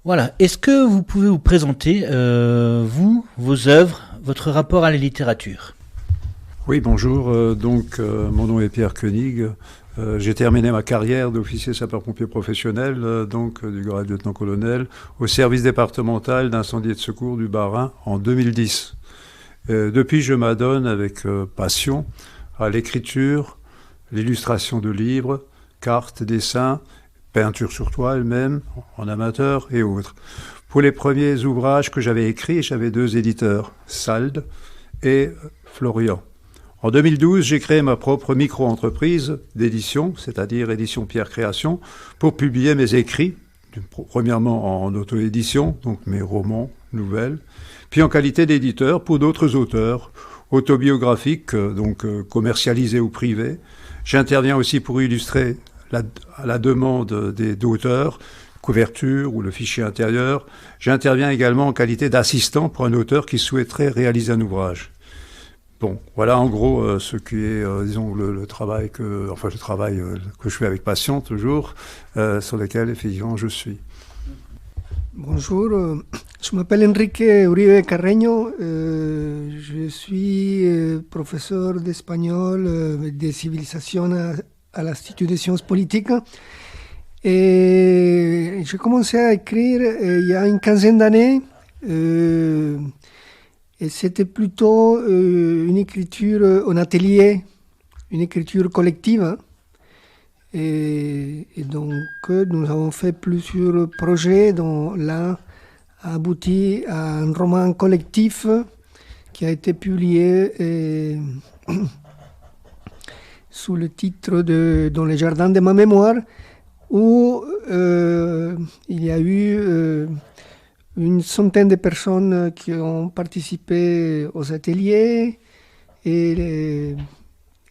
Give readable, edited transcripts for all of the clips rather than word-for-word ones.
Voilà. Est-ce que vous pouvez vous présenter, vous, vos œuvres, votre rapport à la littérature? Oui, bonjour. Mon nom est Pierre Koenig. J'ai terminé ma carrière d'officier sapeur-pompier professionnel, du grade de lieutenant-colonel, au service départemental d'incendie et de secours du Bas-Rhin en 2010. Depuis, je m'adonne avec passion à l'écriture, l'illustration de livres, cartes, dessins, peinture sur toile même, en amateur et autres. Pour les premiers ouvrages que j'avais écrits, j'avais 2 éditeurs, Sald et Florian. En 2012, j'ai créé ma propre micro-entreprise d'édition, c'est-à-dire Édition Pierre Création, pour publier mes écrits, premièrement en auto-édition, donc mes romans, nouvelles, puis en qualité d'éditeur pour d'autres auteurs, autobiographiques, commercialisés ou privés. J'interviens aussi pour illustrer à la demande d'auteurs, couverture ou le fichier intérieur. J'interviens également en qualité d'assistant pour un auteur qui souhaiterait réaliser un ouvrage. Bon, voilà en gros ce qui est, le travail que je fais avec passion toujours, sur lequel effectivement je suis. Bonjour, je m'appelle Enrique Uribe Carreño, je suis professeur d'espagnol de civilisation à l'Institut des sciences politiques et j'ai commencé à écrire il y a une quinzaine d'années. Et c'était plutôt une écriture en atelier, une écriture collective. Et donc, nous avons fait plusieurs projets dont l'un a abouti à un roman collectif qui a été publié sous le titre de Dans les jardins de ma mémoire, où il y a eu une centaine de personnes qui ont participé aux ateliers et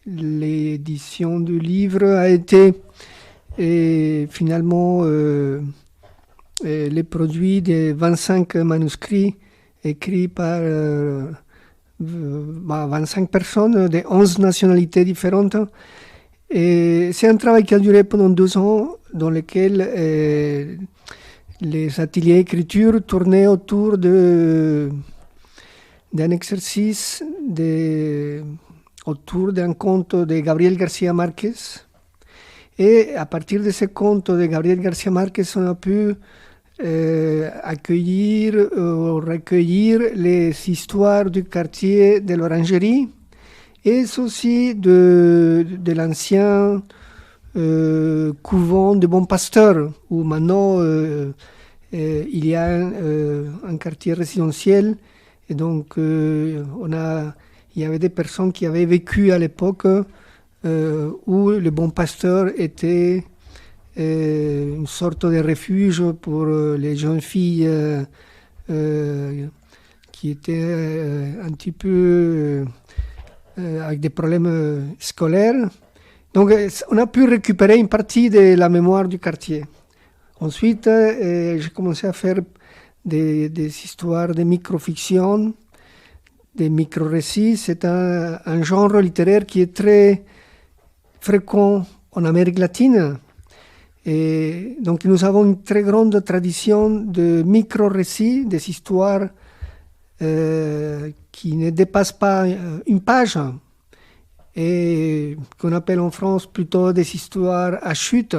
l'édition du livre a été finalement le produit de 25 manuscrits écrits par 25 personnes de 11 nationalités différentes. Et c'est un travail qui a duré pendant 2 ans dans lequel les ateliers d'écriture tournaient autour d'un exercice autour d'un conte de Gabriel García Márquez. Et à partir de ce conte de Gabriel García Márquez, on a pu recueillir les histoires du quartier de l'Orangerie et aussi de l'ancien couvent de Bon Pasteur, où maintenant il y a un quartier résidentiel. Et donc, il y avait des personnes qui avaient vécu à l'époque où le Bon Pasteur était une sorte de refuge pour les jeunes filles qui étaient un petit peu avec des problèmes scolaires. Donc, on a pu récupérer une partie de la mémoire du quartier. Ensuite, j'ai commencé à faire des histoires de microfiction, des micro-récits. C'est un genre littéraire qui est très fréquent en Amérique latine. Et donc, nous avons une très grande tradition de micro-récits, des histoires qui ne dépassent pas une page, et qu'on appelle en France plutôt des histoires à chute.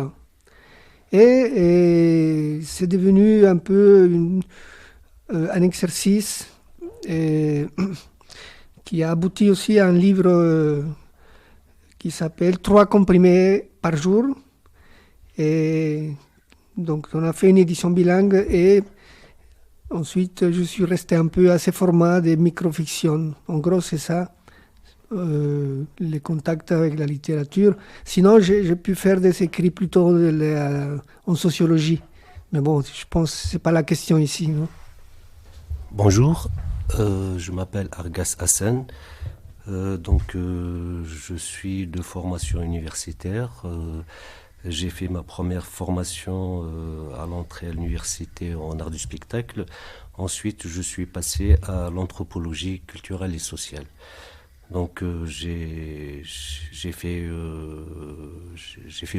Et c'est devenu un peu un exercice qui a abouti aussi à un livre qui s'appelle 3 comprimés par jour. Et donc on a fait une édition bilingue et ensuite je suis resté un peu à ce format de microfiction. En gros, c'est ça. Les contacts avec la littérature. Sinon, j'ai pu faire des écrits plutôt en sociologie. Mais bon, je pense que ce n'est pas la question ici. Non. Bonjour, je m'appelle Argas Hassan. Je suis de formation universitaire. J'ai fait ma première formation à l'entrée à l'université en art du spectacle. Ensuite, je suis passé à l'anthropologie culturelle et sociale. Donc j'ai fait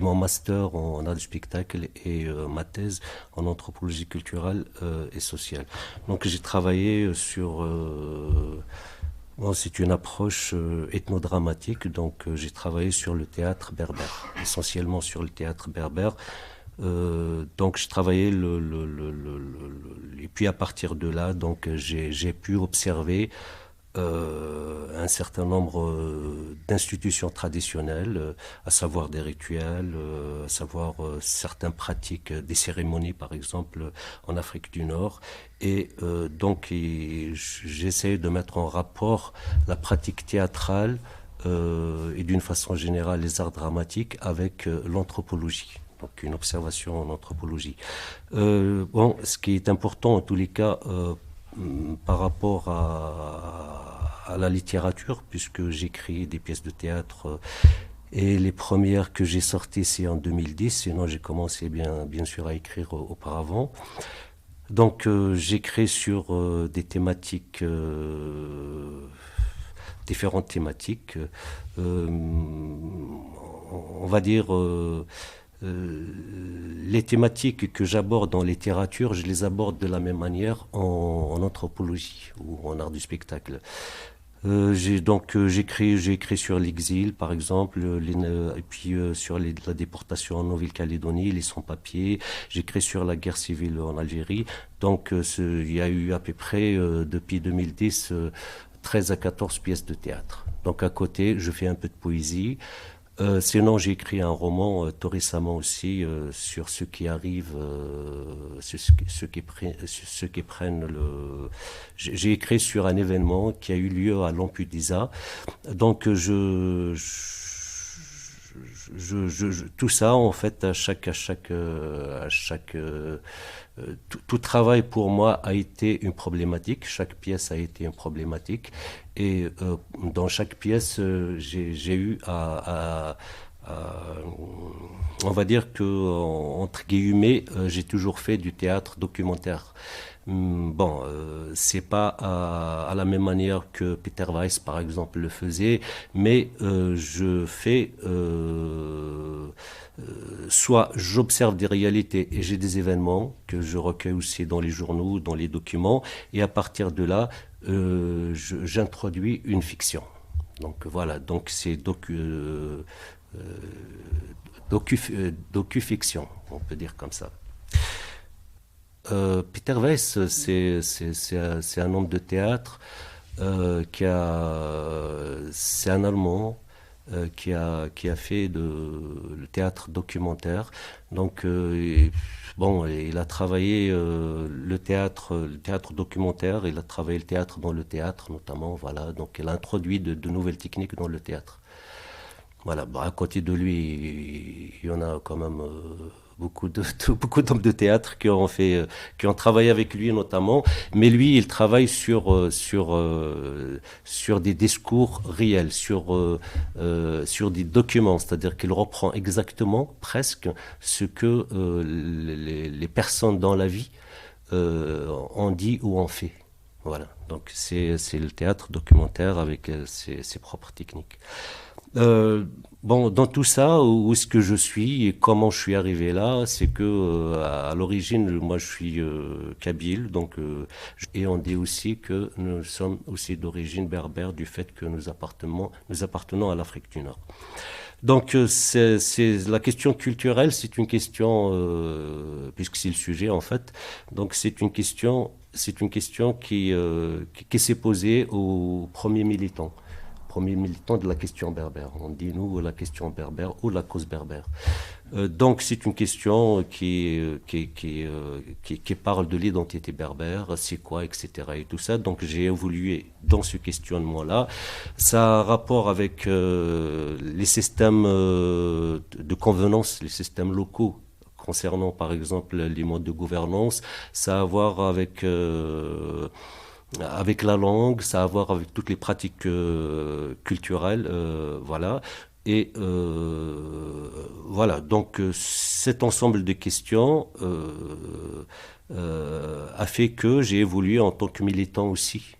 mon master en art du spectacle et ma thèse en anthropologie culturelle et sociale. Donc j'ai travaillé sur bon, c'est une approche ethnodramatique, donc j'ai travaillé sur le théâtre berbère, essentiellement sur le théâtre berbère. Donc je travaillais et puis à partir de là, donc j'ai pu observer un certain nombre d'institutions traditionnelles, à savoir des rituels, à savoir certaines pratiques, des cérémonies par exemple en Afrique du Nord. Et donc j'essaie de mettre en rapport la pratique théâtrale et d'une façon générale les arts dramatiques avec l'anthropologie. Donc une observation en anthropologie. Bon, ce qui est important en tous les cas par rapport à la littérature, puisque j'écris des pièces de théâtre et les premières que j'ai sorties c'est en 2010, sinon j'ai commencé bien sûr à écrire auparavant. Donc j'écris sur des thématiques, différentes thématiques, on va dire les thématiques que j'aborde en littérature, je les aborde de la même manière en anthropologie ou en art du spectacle. J'ai écrit sur l'exil, par exemple, et puis sur la déportation en Nouvelle-Calédonie, les sans-papiers. J'ai écrit sur la guerre civile en Algérie. Donc, il y a eu à peu près, depuis 2010, 13 à 14 pièces de théâtre. Donc, à côté, je fais un peu de poésie. Sinon, j'ai écrit un roman tout récemment aussi sur ceux qui arrivent, ceux qui prennent le. J'ai écrit sur un événement qui a eu lieu à Lampedusa. Donc, tout ça, en fait, tout travail pour moi a été une problématique. Chaque pièce a été une problématique. Et dans chaque pièce, j'ai eu on va dire que, entre guillemets, j'ai toujours fait du théâtre documentaire. Bon, c'est pas à la même manière que Peter Weiss, par exemple, le faisait, mais je fais soit j'observe des réalités et j'ai des événements que je recueille aussi dans les journaux, dans les documents, et à partir de là, j'introduis une fiction. Donc voilà, donc c'est docu-fiction, on peut dire comme ça. Peter Weiss, c'est un homme de théâtre c'est un Allemand qui a fait le théâtre documentaire. Donc bon, il a travaillé le théâtre documentaire, il a travaillé le théâtre dans le théâtre notamment, voilà. Donc il a introduit de nouvelles techniques dans le théâtre. Voilà, bah, à côté de lui, il y en a quand même beaucoup d'hommes de théâtre qui ont travaillé avec lui notamment. Mais lui, il travaille sur des discours réels, sur des documents, c'est-à-dire qu'il reprend exactement presque ce que les personnes dans la vie ont dit ou ont fait. Voilà, donc c'est le théâtre documentaire avec ses propres techniques. Bon, dans tout ça, où est-ce que je suis et comment je suis arrivé là, c'est que à l'origine, moi je suis kabyle, donc et on dit aussi que nous sommes aussi d'origine berbère du fait que nous appartenons à l'Afrique du Nord. Donc c'est la question culturelle, c'est une question puisque c'est le sujet en fait. Donc c'est une question qui s'est posée aux premiers militants de la question berbère. On dit nous la question berbère ou la cause berbère. Donc c'est une question qui parle de l'identité berbère, c'est quoi, etc. et tout ça. Donc j'ai évolué dans ce questionnement-là. Ça a rapport avec les systèmes de convenance, les systèmes locaux concernant par exemple les modes de gouvernance. Ça a à voir avec la langue, ça a à voir avec toutes les pratiques culturelles, voilà. Et voilà, donc cet ensemble de questions a fait que j'ai évolué en tant que militant aussi.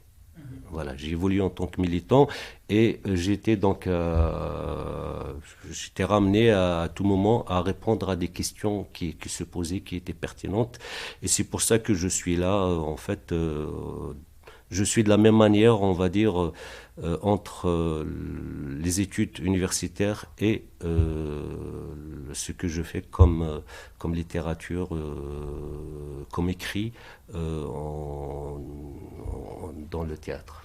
Voilà, j'ai évolué en tant que militant et j'étais ramené à tout moment à répondre à des questions qui se posaient, qui étaient pertinentes. Et c'est pour ça que je suis là, en fait. Je suis de la même manière, on va dire, entre les études universitaires et ce que je fais comme littérature, comme écrit dans le théâtre.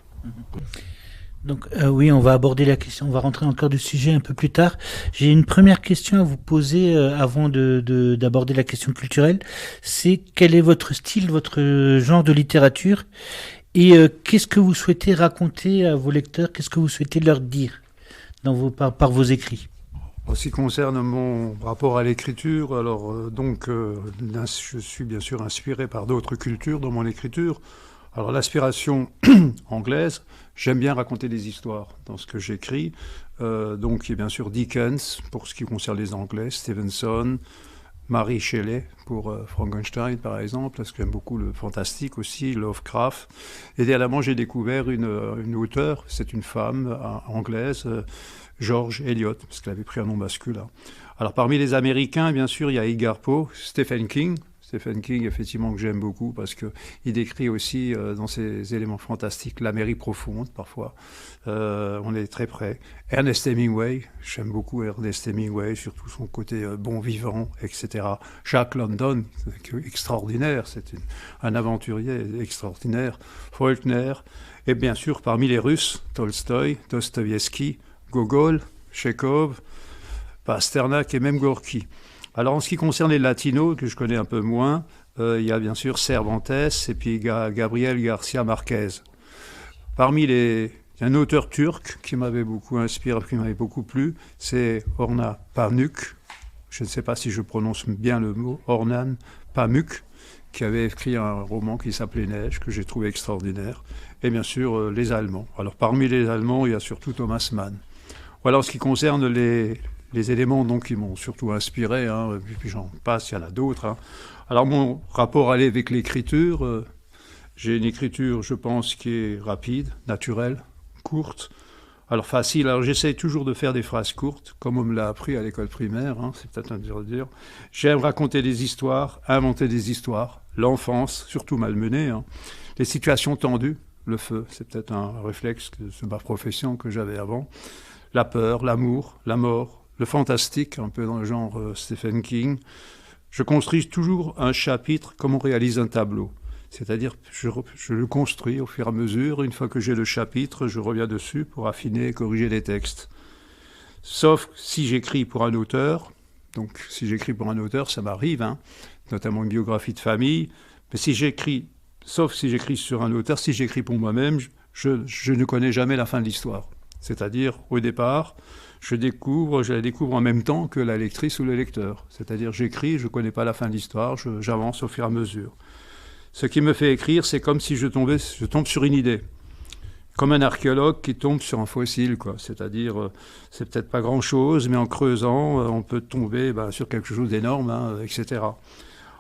Donc oui, on va aborder la question, on va rentrer encore du sujet un peu plus tard. J'ai une première question à vous poser avant d'aborder la question culturelle. C'est quel est votre style, votre genre de littérature et qu'est-ce que vous souhaitez raconter à vos lecteurs, qu'est-ce que vous souhaitez leur dire par vos écrits? En ce qui concerne mon rapport à l'écriture, alors je suis bien sûr inspiré par d'autres cultures dans mon écriture. Alors l'inspiration anglaise, j'aime bien raconter des histoires dans ce que j'écris. Donc il y a bien sûr Dickens pour ce qui concerne les Anglais, Stevenson, Mary Shelley pour Frankenstein par exemple, parce que j'aime beaucoup le fantastique aussi, Lovecraft. Et dernièrement j'ai découvert une auteure, c'est une femme anglaise, George Eliot, parce qu'elle avait pris un nom masculin. Alors parmi les Américains, bien sûr, il y a Edgar Poe, Stephen King. Stephen King, effectivement, que j'aime beaucoup parce qu'il décrit aussi dans ses éléments fantastiques l'Amérique profonde, parfois. On est très près. Ernest Hemingway, j'aime beaucoup Ernest Hemingway, surtout son côté bon vivant, etc. Jack London, extraordinaire, c'est un aventurier extraordinaire. Faulkner, et bien sûr, parmi les Russes, Tolstoï, Dostoïevski, Gogol, Chekhov, Pasternak et même Gorky. Alors en ce qui concerne les latinos, que je connais un peu moins, il y a bien sûr Cervantes et puis Gabriel García Márquez. Il y a un auteur turc qui m'avait beaucoup inspiré, qui m'avait beaucoup plu, c'est Orhan Pamuk. Je ne sais pas si je prononce bien le mot, Orhan Pamuk, qui avait écrit un roman qui s'appelait Neige, que j'ai trouvé extraordinaire. Et bien sûr les Allemands. Alors parmi les Allemands, il y a surtout Thomas Mann. Voilà en ce qui concerne les éléments donc, qui m'ont surtout inspiré, hein, puis j'en passe, il y en a d'autres. Hein. Alors mon rapport avec l'écriture, j'ai une écriture, je pense, qui est rapide, naturelle, courte, alors facile. Alors j'essaie toujours de faire des phrases courtes, comme on me l'a appris à l'école primaire, hein, c'est peut-être un dur de dire. J'aime raconter des histoires, inventer des histoires, l'enfance, surtout malmenée, hein, les situations tendues, le feu, c'est peut-être un réflexe de ma profession que j'avais avant, la peur, l'amour, la mort, le fantastique, un peu dans le genre Stephen King. Je construis toujours un chapitre comme on réalise un tableau. C'est-à-dire, je le construis au fur et à mesure. Une fois que j'ai le chapitre, je reviens dessus pour affiner et corriger les textes. Sauf si j'écris pour un auteur. Donc, si j'écris pour un auteur, ça m'arrive, hein, notamment une biographie de famille. Mais sauf si j'écris sur un auteur, si j'écris pour moi-même, je ne connais jamais la fin de l'histoire. C'est-à-dire, au départ, je la découvre en même temps que la lectrice ou le lecteur. C'est-à-dire, j'écris, je ne connais pas la fin de l'histoire, j'avance au fur et à mesure. Ce qui me fait écrire, c'est comme si je tombe sur une idée. Comme un archéologue qui tombe sur un fossile, quoi. C'est-à-dire, c'est peut-être pas grand-chose, mais en creusant, on peut tomber sur quelque chose d'énorme, hein, etc.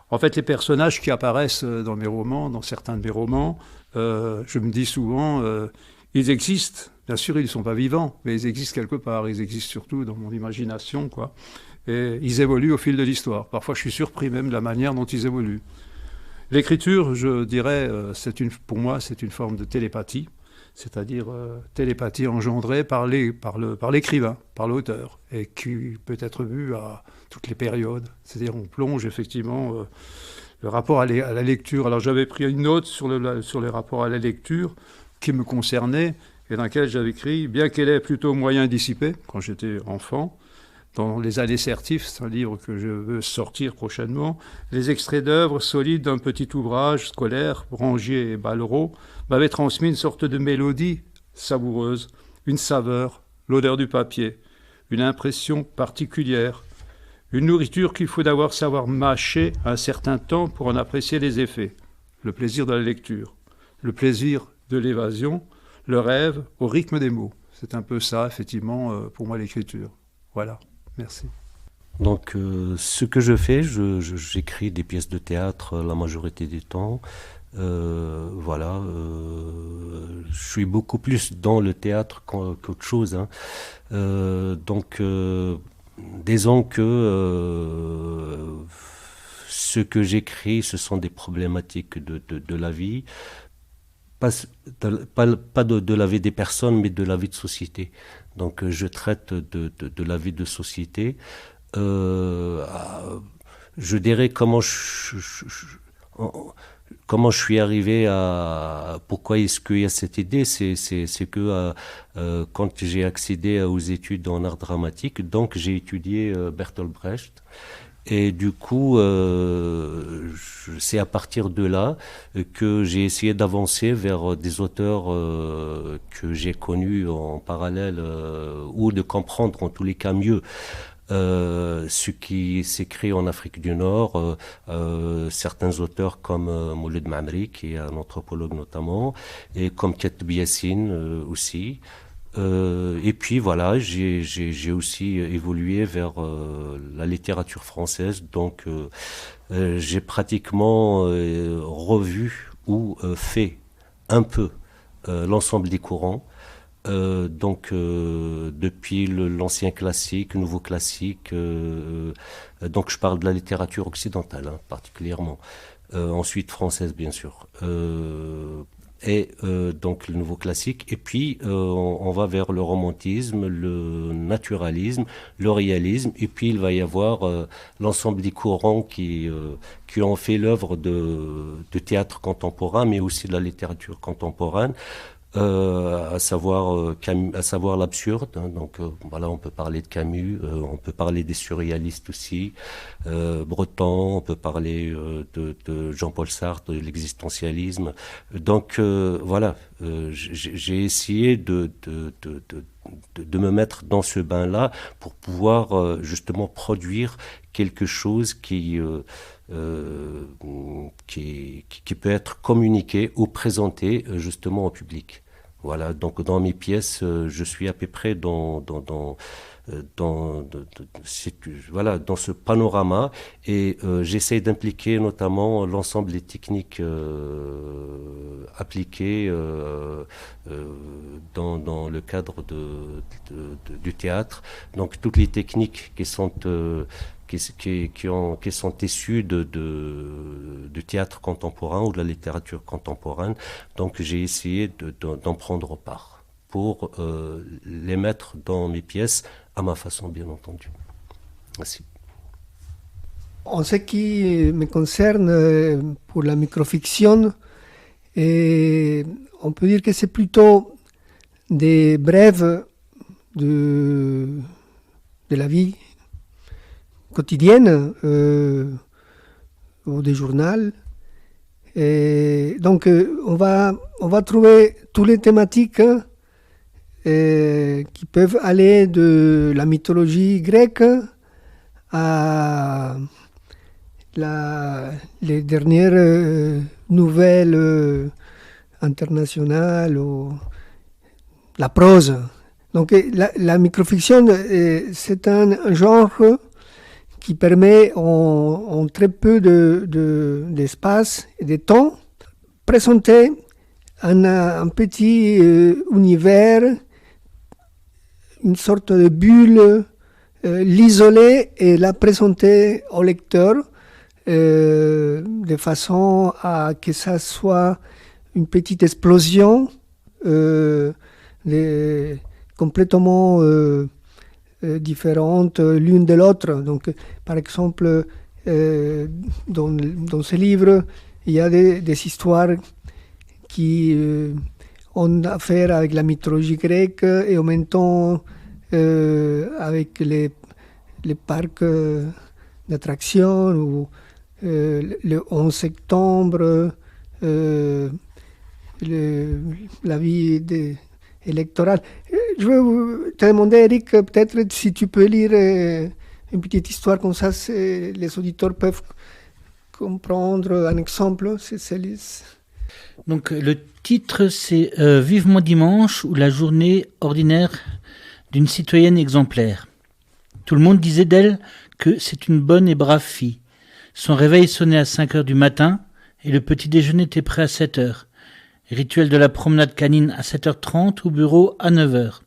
En fait, les personnages qui apparaissent dans mes romans, dans certains de mes romans, je me dis souvent, ils existent. Bien sûr, ils ne sont pas vivants, mais ils existent quelque part. Ils existent surtout dans mon imagination, quoi. Et ils évoluent au fil de l'histoire. Parfois, je suis surpris même de la manière dont ils évoluent. L'écriture, je dirais, pour moi, c'est une forme de télépathie, c'est-à-dire télépathie engendrée par l'écrivain, par l'auteur, et qui peut être vue à toutes les périodes. C'est-à-dire, on plonge effectivement le rapport à la lecture. Alors, j'avais pris une note sur les rapports à la lecture qui me concernait, et dans laquelle j'avais écrit « Bien qu'elle ait plutôt moyen dissipé », quand j'étais enfant, dans Les Assertifs, c'est un livre que je veux sortir prochainement, les extraits d'œuvres solides d'un petit ouvrage scolaire, Brangier et Ballereau, m'avaient transmis une sorte de mélodie savoureuse, une saveur, l'odeur du papier, une impression particulière, une nourriture qu'il faut d'abord savoir mâcher un certain temps pour en apprécier les effets, le plaisir de la lecture, le plaisir de l'évasion, le rêve au rythme des mots. C'est un peu ça, effectivement, pour moi, l'écriture. Voilà, merci. Donc, ce que je fais, j'écris des pièces de théâtre la majorité du temps. Voilà, je suis beaucoup plus dans le théâtre qu'autre chose, hein. Donc, disons que ce que j'écris, ce sont des problématiques de la vie, pas, pas de la vie des personnes, mais de la vie de société. Donc, je traite de la vie de société. Euh, je dirais comment je suis arrivé à... Pourquoi est-ce qu'il y a cette idée? C'est que quand j'ai accédé aux études en art dramatique, donc j'ai étudié Bertolt Brecht. Et du coup, c'est à partir de là que j'ai essayé d'avancer vers des auteurs que j'ai connus en parallèle, ou de comprendre en tous les cas mieux ce qui s'écrit en Afrique du Nord, certains auteurs comme Mouloud Mamri, qui est un anthropologue notamment, et comme Katb Yassine aussi. Et puis voilà, j'ai aussi évolué vers la littérature française, donc j'ai pratiquement revu ou fait un peu l'ensemble des courants. Donc depuis l'ancien classique, nouveau classique, donc je parle de la littérature occidentale, hein, particulièrement, ensuite française bien sûr, et donc le nouveau classique, et puis on va vers le romantisme, le naturalisme, le réalisme, et puis il va y avoir l'ensemble des courants qui ont fait l'œuvre de théâtre contemporain, mais aussi de la littérature contemporaine. À savoir l'absurde, hein. Donc voilà, on peut parler de Camus, on peut parler des surréalistes aussi, Breton, on peut parler de Jean-Paul Sartre, de l'existentialisme. Donc voilà, j'ai essayé de me mettre dans ce bain-là pour pouvoir justement produire quelque chose qui peut être communiqué ou présenté justement au public. Voilà, donc dans mes pièces, je suis à peu près dans ce panorama, et j'essaie d'impliquer notamment l'ensemble des techniques appliquées dans le cadre du théâtre. Donc toutes les techniques qui sont issues du théâtre contemporain ou de la littérature contemporaine. Donc j'ai essayé d'en prendre part pour les mettre dans mes pièces à ma façon, bien entendu. Merci. En ce qui me concerne, pour la microfiction, on peut dire que c'est plutôt des brèves de la vie quotidienne ou des journaux. Et donc on va trouver toutes les thématiques qui peuvent aller de la mythologie grecque à les dernières nouvelles internationales ou la prose. Donc la microfiction, c'est un genre qui permet en très peu d'espace et de temps présenter un petit univers, une sorte de bulle, l'isoler et la présenter au lecteur de façon à que ça soit une petite explosion complètement différentes l'une de l'autre. Donc, par exemple, dans ce livre, il y a des histoires qui ont affaire avec la mythologie grecque et en même temps avec les parcs d'attractions ou le 11 septembre, la vie électorale. Je veux te demander, Eric, peut-être si tu peux lire une petite histoire comme ça, les auditeurs peuvent comprendre un exemple. Donc le titre, c'est Vivement dimanche, ou la journée ordinaire d'une citoyenne exemplaire. Tout le monde disait d'elle que c'est une bonne et brave fille. Son réveil sonnait à 5 heures du matin et le petit déjeuner était prêt à 7 heures. Rituel de la promenade canine à 7h30, au bureau à 9h.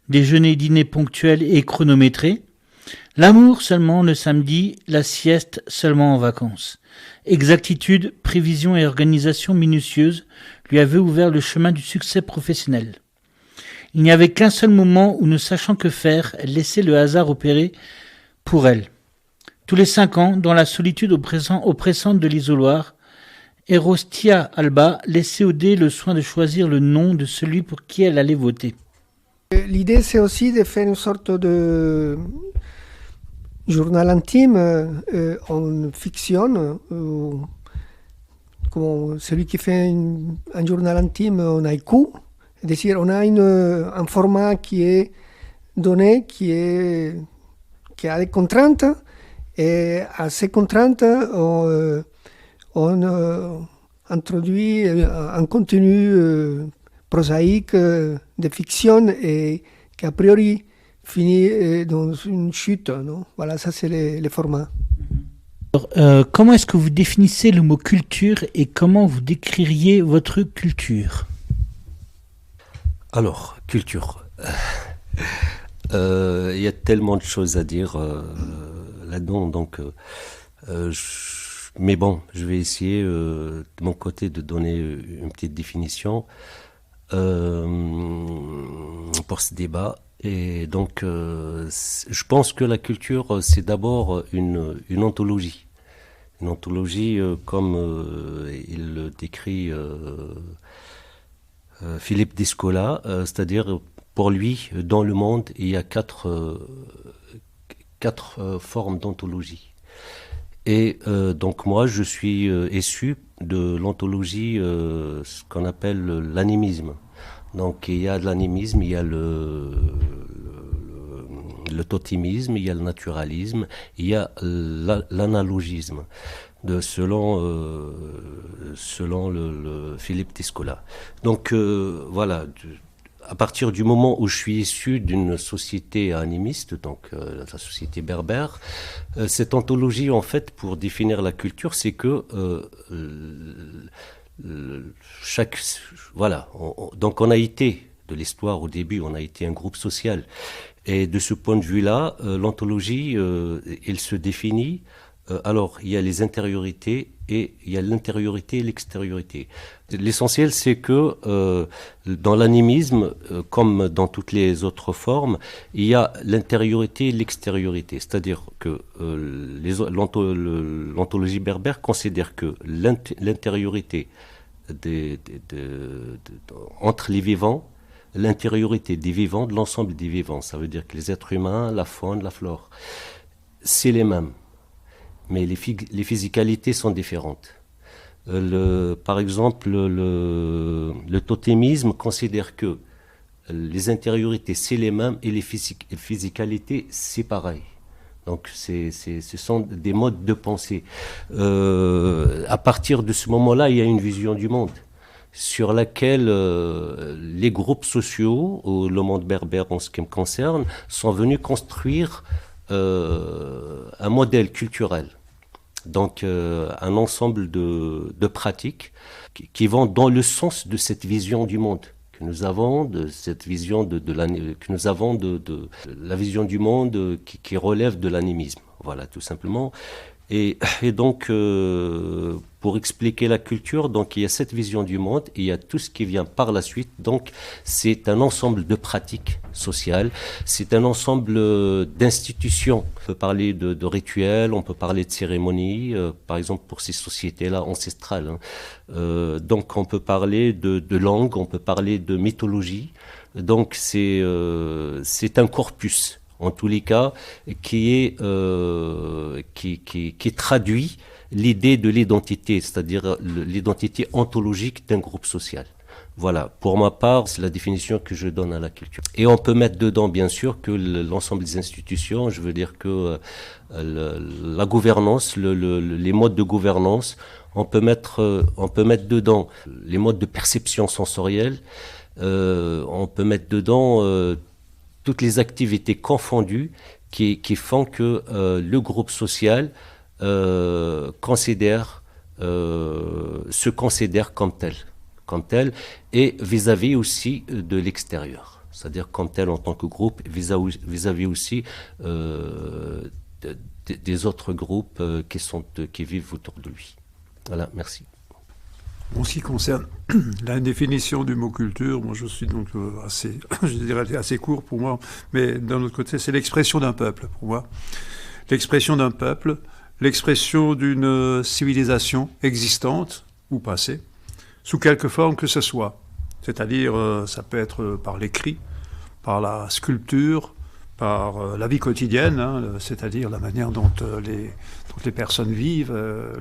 Déjeuner et dîner ponctuel et chronométré. L'amour seulement le samedi, la sieste seulement en vacances. Exactitude, prévision et organisation minutieuse lui avaient ouvert le chemin du succès professionnel. Il n'y avait qu'un seul moment où, ne sachant que faire, elle laissait le hasard opérer pour elle. Tous les 5 ans, dans la solitude oppressante de l'isoloir, Erostia Alba laissait au dé le soin de choisir le nom de celui pour qui elle allait voter. L'idée, c'est aussi de faire une sorte de journal intime en fiction, comme celui qui fait un journal intime en haïku. C'est-à-dire, on a un format qui est donné, qui a des contraintes, et à ces contraintes, on introduit un contenu prosaïque de fiction et qui a priori finit dans une chute. Non, voilà, ça c'est les formats. Alors, comment est-ce que vous définissez le mot culture et comment vous décririez votre culture ? Alors, culture. Il y a tellement de choses à dire là-dedans, donc mais bon, je vais essayer de mon côté de donner une petite définition pour ce débat. Et donc, je pense que la culture, c'est d'abord une ontologie. Une ontologie comme il le décrit Philippe Descola, c'est-à-dire pour lui, dans le monde, il y a quatre formes d'ontologie. Et donc moi, je suis issu de l'ontologie, ce qu'on appelle l'animisme. Donc il y a de l'animisme, il y a le totémisme, il y a le naturalisme, il y a l'analogisme, selon le Philippe Descola. Donc voilà. À partir du moment où je suis issu d'une société animiste, donc la société berbère, cette ontologie, en fait, pour définir la culture, c'est que donc on a été, de l'histoire au début, on a été un groupe social. Et de ce point de vue-là, l'ontologie, elle se définit. Alors, il y a les intériorités et il y a l'intériorité et l'extériorité. L'essentiel, c'est que dans l'animisme, comme dans toutes les autres formes, il y a l'intériorité et l'extériorité. C'est-à-dire que l'ontologie berbère considère que l'intériorité entre les vivants, l'intériorité des vivants, de l'ensemble des vivants, ça veut dire que les êtres humains, la faune, la flore, c'est les mêmes. Mais les physicalités sont différentes. Par exemple, le totémisme considère que les intériorités, c'est les mêmes et les physicalités, c'est pareil. Donc, ce sont des modes de pensée. À partir de ce moment-là, il y a une vision du monde sur laquelle les groupes sociaux, ou le monde berbère en ce qui me concerne, sont venus construire un modèle culturel, donc un ensemble de pratiques qui vont dans le sens de cette vision du monde que nous avons, de cette vision que nous avons de la vision du monde qui relève de l'animisme. Voilà, tout simplement. Et donc, pour expliquer la culture, donc il y a cette vision du monde, et il y a tout ce qui vient par la suite. Donc, c'est un ensemble de pratiques sociales, c'est un ensemble d'institutions. On peut parler de rituels, on peut parler de cérémonies, par exemple pour ces sociétés-là ancestrales. Donc, on peut parler de langue, on peut parler de mythologie. Donc, c'est un corpus. En tous les cas, qui traduit l'idée de l'identité, c'est-à-dire l'identité ontologique d'un groupe social. Voilà, pour ma part, c'est la définition que je donne à la culture. Et on peut mettre dedans, bien sûr, que l'ensemble des institutions, je veux dire que la gouvernance, les modes de gouvernance, on peut mettre dedans les modes de perception sensorielle, on peut mettre dedans toutes les activités confondues qui font que le groupe social se considère comme tel, et vis-à-vis aussi de l'extérieur, c'est-à-dire comme tel en tant que groupe, vis-à-vis aussi des autres groupes qui vivent autour de lui. Voilà, merci. En ce qui concerne la définition du mot culture, moi je suis donc je dirais assez court pour moi, mais d'un autre côté, c'est l'expression d'un peuple pour moi. L'expression d'un peuple, l'expression d'une civilisation existante ou passée, sous quelque forme que ce soit. C'est-à-dire, ça peut être par l'écrit, par la sculpture, par la vie quotidienne, hein, c'est-à-dire la manière dont les personnes vivent,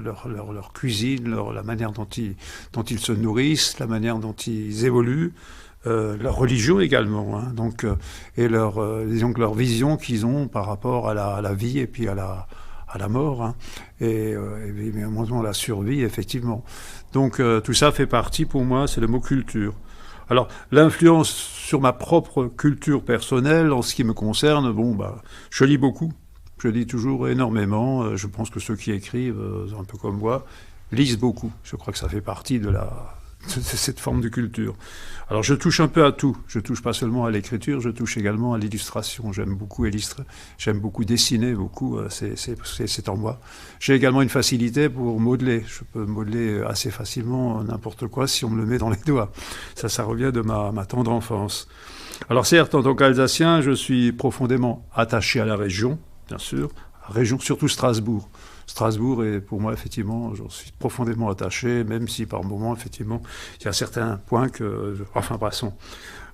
leur cuisine, la manière dont ils se nourrissent, la manière dont ils évoluent, leur religion également, hein, donc, et disons que leur vision qu'ils ont par rapport à la vie et puis à la mort, hein, et à la survie, effectivement. Donc tout ça fait partie, pour moi, c'est le mot culture. Alors, l'influence sur ma propre culture personnelle, en ce qui me concerne, je lis beaucoup. Je lis toujours énormément. Je pense que ceux qui écrivent, un peu comme moi, lisent beaucoup. Je crois que ça fait partie de cette forme de culture. Alors, je touche un peu à tout. Je touche pas seulement à l'écriture, je touche également à l'illustration. J'aime beaucoup illustrer. J'aime beaucoup dessiner, beaucoup. C'est en moi. J'ai également une facilité pour modeler. Je peux modeler assez facilement n'importe quoi si on me le met dans les doigts. Ça revient de ma tendre enfance. Alors, certes, en tant qu'Alsacien, je suis profondément attaché à la région, bien sûr. Région, surtout Strasbourg. Strasbourg est pour moi, effectivement, j'en suis profondément attaché, même si par moments, effectivement, il y a certains points enfin, passons.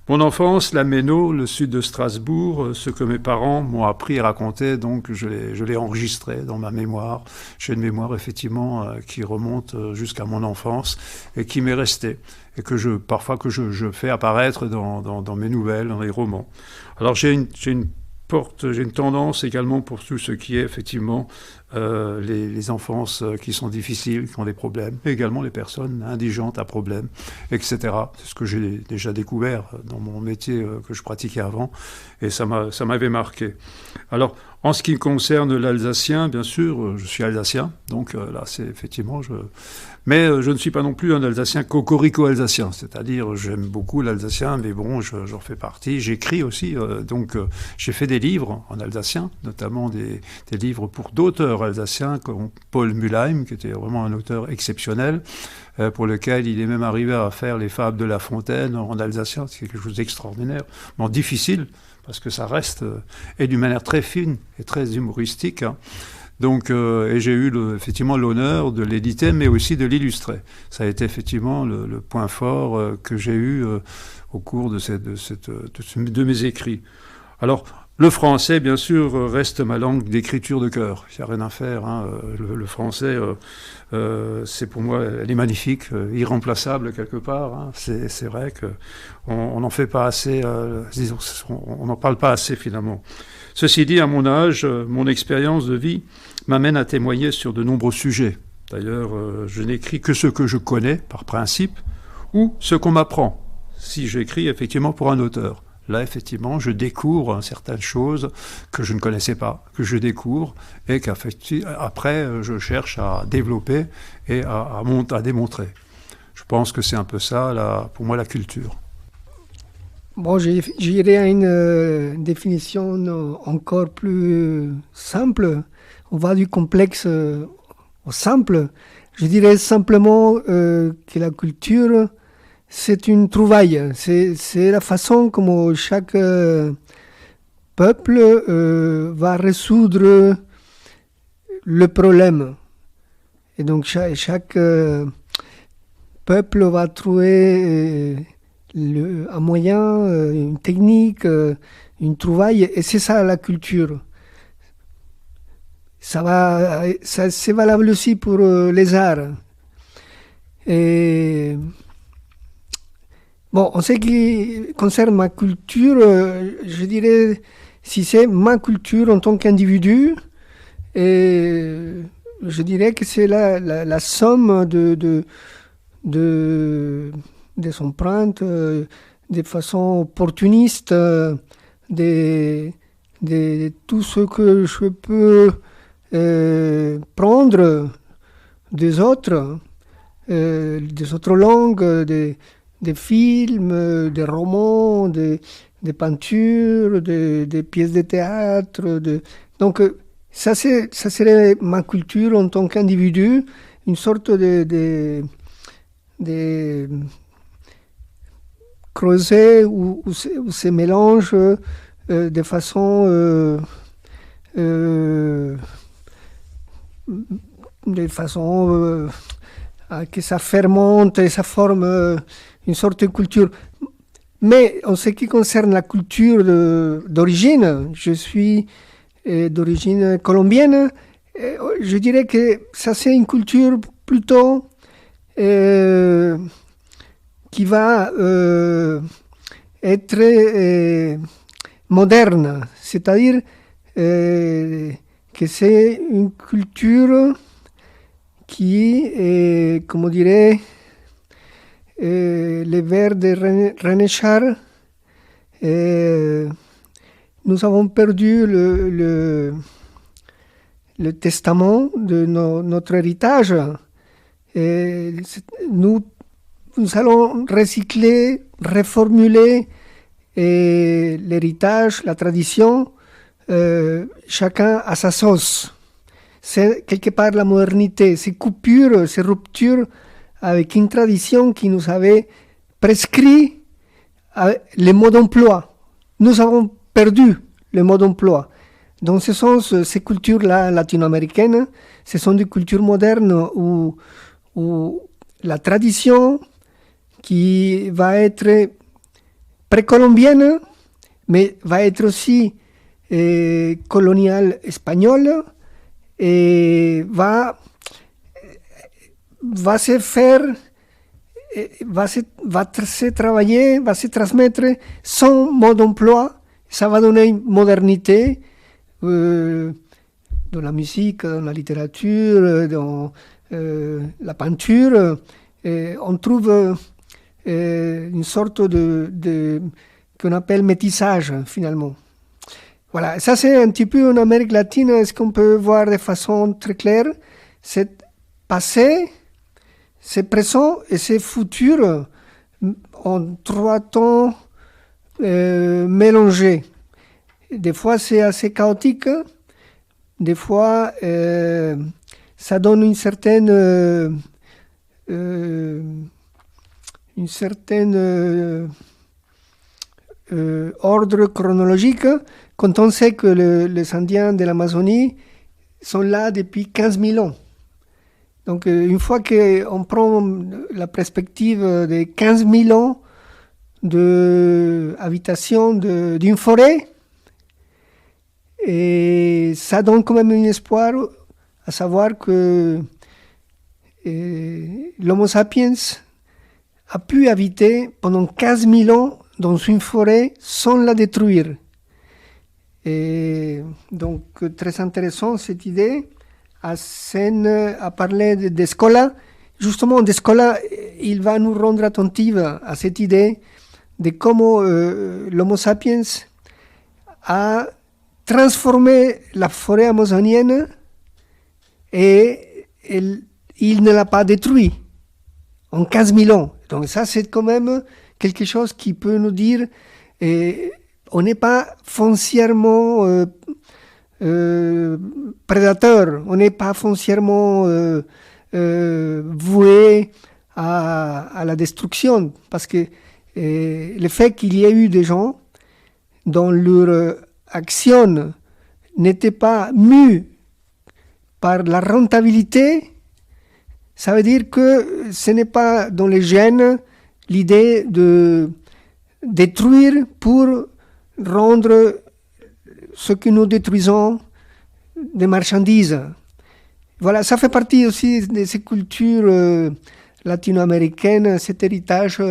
Mon enfance, la Méno, le sud de Strasbourg, ce que mes parents m'ont appris et raconté, donc je l'ai enregistré dans ma mémoire. J'ai une mémoire, effectivement, qui remonte jusqu'à mon enfance et qui m'est restée. Et que parfois je fais apparaître dans mes nouvelles, dans les romans. Alors j'ai une tendance également pour tout ce qui est effectivement les enfances qui sont difficiles, qui ont des problèmes, et également les personnes indigentes à problèmes, etc. C'est ce que j'ai déjà découvert dans mon métier que je pratiquais avant, et ça m'avait marqué. Alors, en ce qui concerne l'alsacien, bien sûr, je suis alsacien, donc là, c'est effectivement... Mais je ne suis pas non plus un alsacien cocorico-alsacien, c'est-à-dire j'aime beaucoup l'alsacien, mais bon, j'en fais partie. J'écris aussi, donc j'ai fait des livres en alsacien, notamment des livres pour d'auteurs alsaciens comme Paul Mülheim, qui était vraiment un auteur exceptionnel, pour lequel il est même arrivé à faire les fables de La Fontaine en alsacien, c'est quelque chose d'extraordinaire, mais difficile, parce que ça reste, et d'une manière très fine et très humoristique, hein. Donc, et j'ai eu effectivement l'honneur de l'éditer, mais aussi de l'illustrer. Ça a été effectivement le point fort que j'ai eu au cours de mes écrits. Alors, le français, bien sûr, reste ma langue d'écriture de cœur. Il n'y a rien à faire, hein. Le français, c'est pour moi, elle est magnifique, irremplaçable quelque part, hein. C'est vrai qu'on n'en fait pas assez, disons, on n'en parle pas assez finalement. Ceci dit, à mon âge, mon expérience de vie m'amène à témoigner sur de nombreux sujets. D'ailleurs, je n'écris que ce que je connais, par principe, ou ce qu'on m'apprend, si j'écris effectivement pour un auteur. Là, effectivement, je découvre certaines choses que je ne connaissais pas, que je découvre, et qu'après, je cherche à développer et à démontrer. Je pense que c'est un peu ça, pour moi, la culture. Bon, j'irai à une définition encore plus simple. On va du complexe au simple. Je dirais simplement que la culture, c'est une trouvaille. C'est la façon comme chaque peuple va résoudre le problème. Et donc chaque peuple va trouver un moyen, une technique, une trouvaille. Et c'est ça la culture. C'est valable aussi pour les arts. Et bon, en ce qui concerne ma culture, je dirais, si c'est ma culture en tant qu'individu, et je dirais que c'est la somme des empreintes, de façon opportuniste, de tout ce que je peux prendre des autres langues, des films, des romans, des peintures, des pièces de théâtre. Donc ça serait ma culture en tant qu'individu, une sorte de creuset où se mélange de façon que ça fermente et ça forme une sorte de culture. Mais en ce qui concerne la culture d'origine, je suis d'origine colombienne, je dirais que ça c'est une culture plutôt qui va être moderne, c'est-à-dire que c'est une culture qui, comme on dirait, les vers de René Char, nous avons perdu le testament de notre héritage. Et nous allons recycler, reformuler l'héritage, la tradition, chacun à sa sauce. C'est quelque part la modernité, ces coupures, ces ruptures avec une tradition qui nous avait prescrit les modes d'emploi. Nous avons perdu le mode d'emploi. Dans ce sens, ces cultures-là latino-américaines, ce sont des cultures modernes où la tradition qui va être précolombienne, mais va être aussi coloniale espagnole, et va se faire, va se travailler, va se transmettre son mode d'emploi. Ça va donner une modernité dans la musique, dans la littérature, dans la peinture. On trouve une sorte qu'on appelle métissage finalement. Voilà, ça c'est un petit peu en Amérique latine, ce qu'on peut voir de façon très claire, c'est passé, c'est présent et c'est futur en 3 temps mélangés. Des fois c'est assez chaotique, des fois ça donne une certaine ordre chronologique. Quand on sait que les Indiens de l'Amazonie sont là depuis 15 000 ans. Donc, une fois qu'on prend la perspective de 15 000 ans d'habitation d'une forêt, et ça donne quand même un espoir, à savoir que l'Homo sapiens a pu habiter pendant 15 000 ans dans une forêt sans la détruire. Et donc, très intéressant cette idée. Asen a parlé d'Escola. Justement, d'Escola, il va nous rendre attentifs à cette idée de comment l'Homo sapiens a transformé la forêt amazonienne et il ne l'a pas détruit en 15 000 ans. Donc ça, c'est quand même quelque chose qui peut nous dire on n'est pas foncièrement prédateur, on n'est pas foncièrement voué à la destruction, parce que le fait qu'il y ait eu des gens dont leur action n'était pas mue par la rentabilité, ça veut dire que ce n'est pas dans les gènes l'idée de détruire pour rendre ce que nous détruisons des marchandises. Voilà, ça fait partie aussi de ces cultures latino-américaines, cet héritage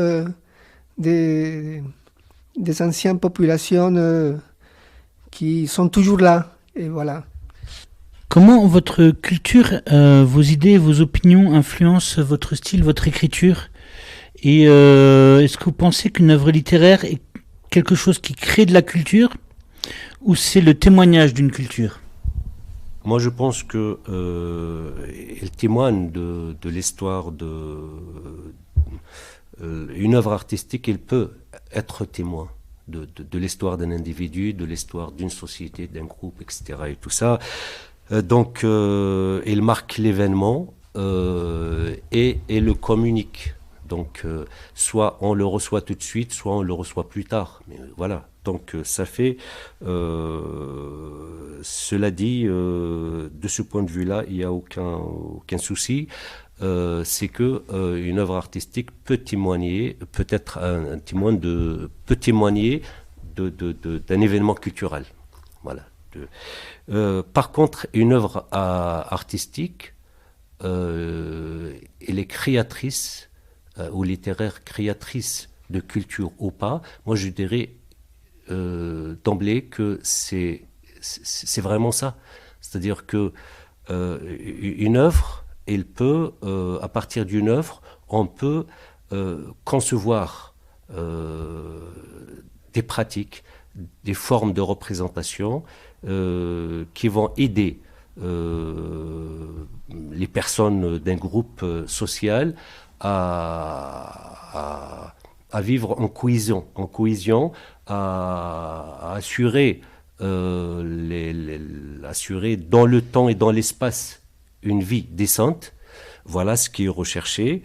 des anciennes populations qui sont toujours là. Et voilà. Comment votre culture, vos idées, vos opinions influencent votre style, votre écriture ? Et est-ce que vous pensez qu'une œuvre littéraire est quelque chose qui crée de la culture ou c'est le témoignage d'une culture? Moi, je pense que il témoigne de l'histoire une œuvre artistique. Elle peut être témoin de l'histoire d'un individu, de l'histoire d'une société, d'un groupe, etc. Et tout ça. Donc, il marque l'événement et le communique. Donc, soit on le reçoit tout de suite, soit on le reçoit plus tard. Mais voilà. Donc, ça fait. Cela dit, de ce point de vue-là, il n'y a aucun souci. C'est que une œuvre artistique peut témoigner, peut-être peut témoigner d'un événement culturel. Voilà. Par contre, une œuvre artistique, elle est créatrice ou littéraire, créatrice de culture ou pas. Moi, je dirais d'emblée que c'est vraiment ça. C'est-à-dire que une œuvre, elle peut, à partir d'une œuvre, on peut concevoir des pratiques, des formes de représentation qui vont aider les personnes d'un groupe social à vivre en cohésion, à assurer, assurer dans le temps et dans l'espace une vie décente. Voilà ce qui est recherché.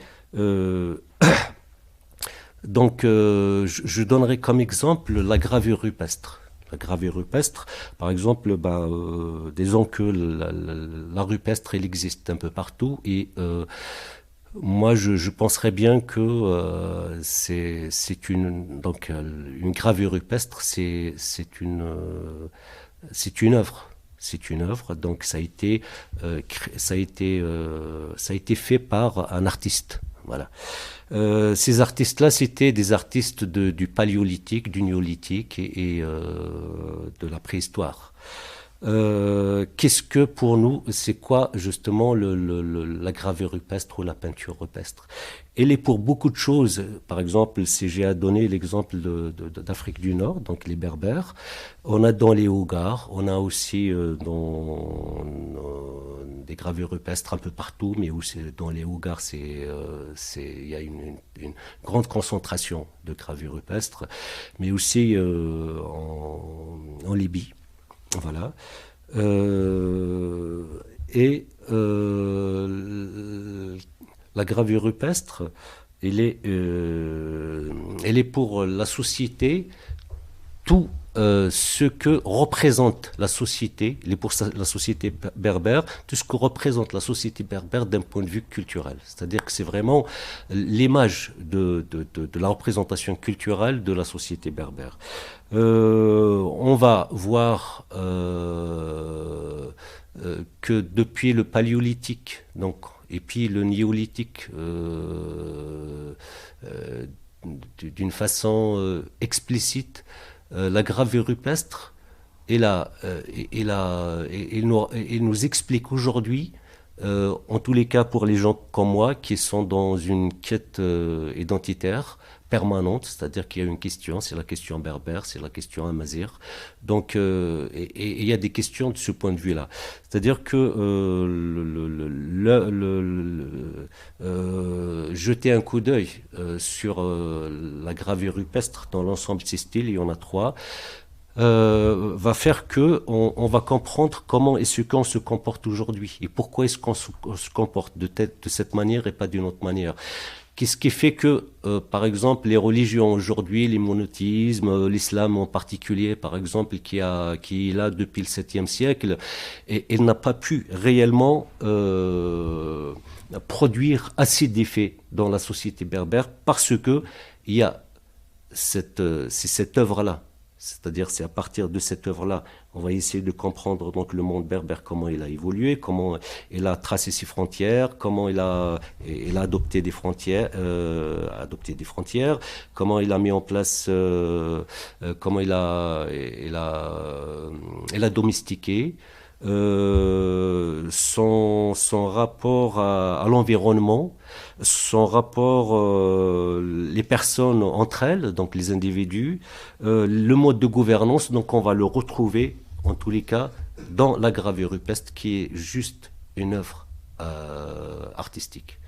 Donc, je donnerai comme exemple la gravure rupestre. La gravure rupestre, par exemple, disons que la rupestre, elle existe un peu partout et moi, je penserais bien que c'est une gravure rupestre, c'est une œuvre. C'est une œuvre, donc ça a été fait par un artiste. Voilà. Ces artistes-là, c'était des artistes du paléolithique, du néolithique et de la préhistoire. Qu'est-ce que pour nous, c'est quoi justement la gravure rupestre ou la peinture rupestre? Elle est pour beaucoup de choses. Par exemple, si j'ai à donner l'exemple d'Afrique du Nord, donc les Berbères, on a dans les Hogars, on a aussi des gravures rupestres un peu partout, mais aussi dans les Hogars, il y a une grande concentration de gravures rupestres, mais aussi en Libye. Voilà. La gravure rupestre, elle est pour la société tout ce que représente la société, pour la société berbère, tout ce que représente la société berbère d'un point de vue culturel. C'est-à-dire que c'est vraiment l'image de la représentation culturelle de la société berbère. On va voir que depuis le paléolithique, et puis le néolithique, d'une façon explicite, la gravure rupestre, il nous explique aujourd'hui, en tous les cas pour les gens comme moi qui sont dans une quête identitaire permanente, c'est-à-dire qu'il y a une question, c'est la question berbère, c'est la question amazigh. Donc, et il y a des questions de ce point de vue-là. C'est-à-dire que jeter un coup d'œil sur la gravure rupestre dans l'ensemble de ces styles, il y en a 3, va faire que on va comprendre comment est-ce qu'on se comporte aujourd'hui et pourquoi est-ce qu'on se comporte de cette manière et pas d'une autre manière. Qu'est-ce qui fait que, par exemple, les religions aujourd'hui, les monothéismes, l'islam en particulier, par exemple, qui est là depuis le 7e siècle, et elle n'a pas pu réellement produire assez d'effets dans la société berbère parce que il y a c'est cette œuvre-là. C'est-à-dire, c'est à partir de cette œuvre-là, on va essayer de comprendre donc le monde berbère, comment il a évolué, comment il a tracé ses frontières, comment il a adopté des frontières, comment il a mis en place, comment il a domestiqué. son rapport à l'environnement, son rapport, les personnes entre elles, donc les individus, le mode de gouvernance, donc on va le retrouver en tous les cas dans la gravure rupestre qui est juste une œuvre artistique.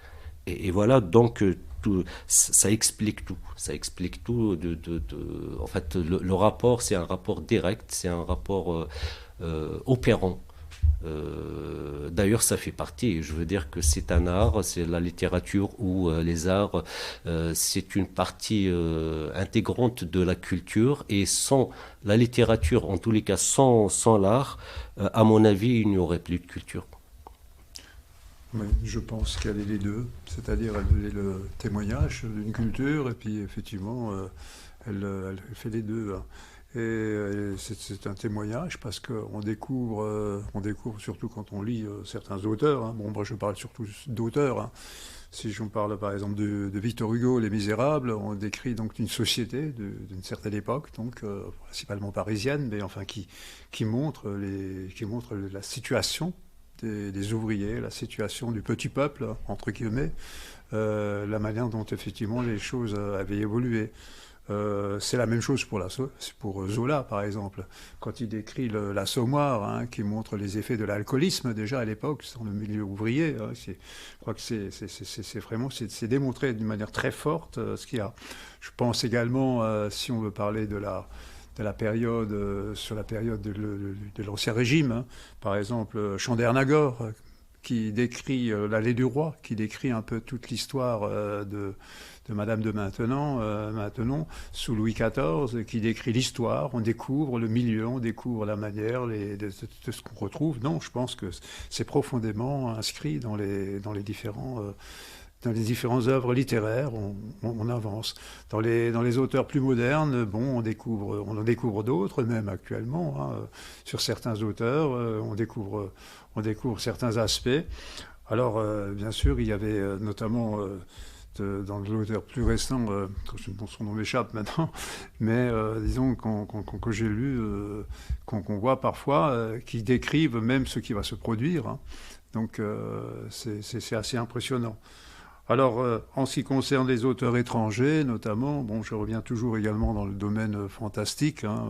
Et voilà, donc ça explique tout. Ça explique tout. En fait, le rapport, c'est un rapport direct, c'est un rapport opérant. D'ailleurs, ça fait partie. Je veux dire que c'est un art, c'est la littérature ou les arts, c'est une partie intégrante de la culture. Et sans la littérature, en tous les cas, sans l'art, à mon avis, il n'y aurait plus de culture. Oui, je pense qu'elle est les deux, c'est-à-dire elle est le témoignage d'une culture et puis effectivement elle fait les deux. Hein. Et c'est un témoignage parce qu'on découvre surtout quand on lit certains auteurs. Hein. Bon, moi je parle surtout d'auteurs. Hein. Si je vous parle par exemple de Victor Hugo, Les Misérables, on décrit donc une société d'une certaine époque, donc principalement parisienne, mais enfin qui montre la situation des ouvriers, la situation du petit peuple, entre guillemets, la manière dont effectivement les choses avaient évolué. C'est la même chose pour Zola, par exemple, quand il décrit l'Assommoir, hein, qui montre les effets de l'alcoolisme déjà à l'époque, dans le milieu ouvrier. Hein, je crois que c'est démontré d'une manière très forte ce qu'il y a. Je pense également, si on veut parler de la période, sur la période de l'Ancien Régime, hein. Par exemple, Chandernagor, qui décrit l'allée du roi, qui décrit un peu toute l'histoire de Madame de Maintenon, sous Louis XIV, qui décrit l'histoire, on découvre le milieu, on découvre la manière de ce qu'on retrouve. Non, je pense que c'est profondément inscrit dans les différentes œuvres littéraires, on avance. Dans les auteurs plus modernes, bon, on en découvre d'autres, même actuellement. Hein, sur certains auteurs, on découvre certains aspects. Alors, bien sûr, il y avait notamment dans l'auteur plus récent, son nom m'échappe maintenant, mais disons que j'ai lu, qu'on voit parfois, qui décrivent même ce qui va se produire. Hein. Donc, c'est assez impressionnant. Alors, en ce qui concerne les auteurs étrangers, notamment, bon, je reviens toujours également dans le domaine fantastique, hein,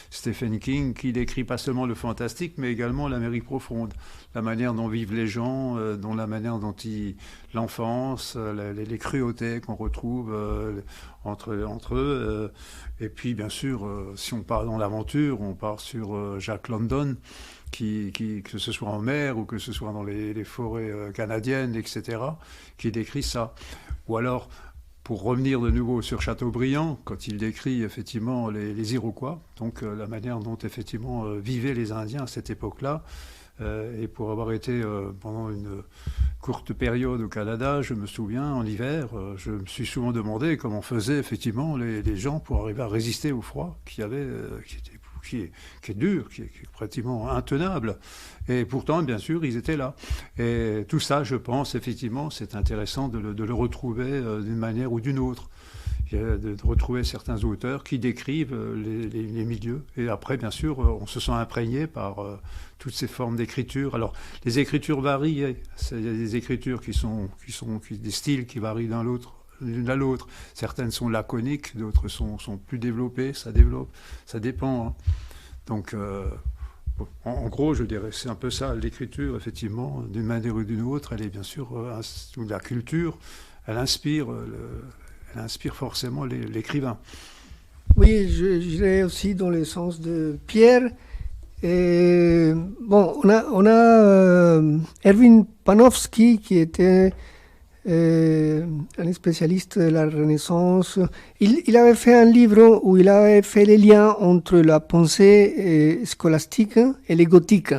Stephen King, qui décrit pas seulement le fantastique, mais également l'Amérique profonde, la manière dont vivent les gens, la manière dont l'enfance, les cruautés qu'on retrouve entre eux. Et puis, bien sûr, si on part dans l'aventure, on part sur Jack London, que ce soit en mer ou que ce soit dans les forêts canadiennes, etc., qui décrit ça. Ou alors, pour revenir de nouveau sur Chateaubriand, quand il décrit effectivement les Iroquois, donc la manière dont effectivement vivaient les Indiens à cette époque-là, et pour avoir été pendant une courte période au Canada, je me souviens, en hiver, je me suis souvent demandé comment faisaient effectivement les gens pour arriver à résister au froid qui est dur, qui est pratiquement intenable. Et pourtant, bien sûr, ils étaient là. Et tout ça, je pense, effectivement, c'est intéressant de le retrouver d'une manière ou d'une autre. De retrouver certains auteurs qui décrivent les milieux. Et après, bien sûr, on se sent imprégné par toutes ces formes d'écriture. Alors, les écritures varient. Il y a des écritures des styles qui varient l'une à l'autre. Certaines sont laconiques, d'autres sont plus développées, ça dépend. Hein. Donc, en gros, je dirais, c'est un peu ça, l'écriture, effectivement, d'une manière ou d'une autre, elle est bien sûr, la culture, elle inspire forcément l'écrivain. Oui, je dirais aussi dans le sens de Pierre. Bon, on a Erwin Panofsky qui était un spécialiste de la Renaissance. Il avait fait un livre où il avait fait les liens entre la pensée scolastique et les gothiques.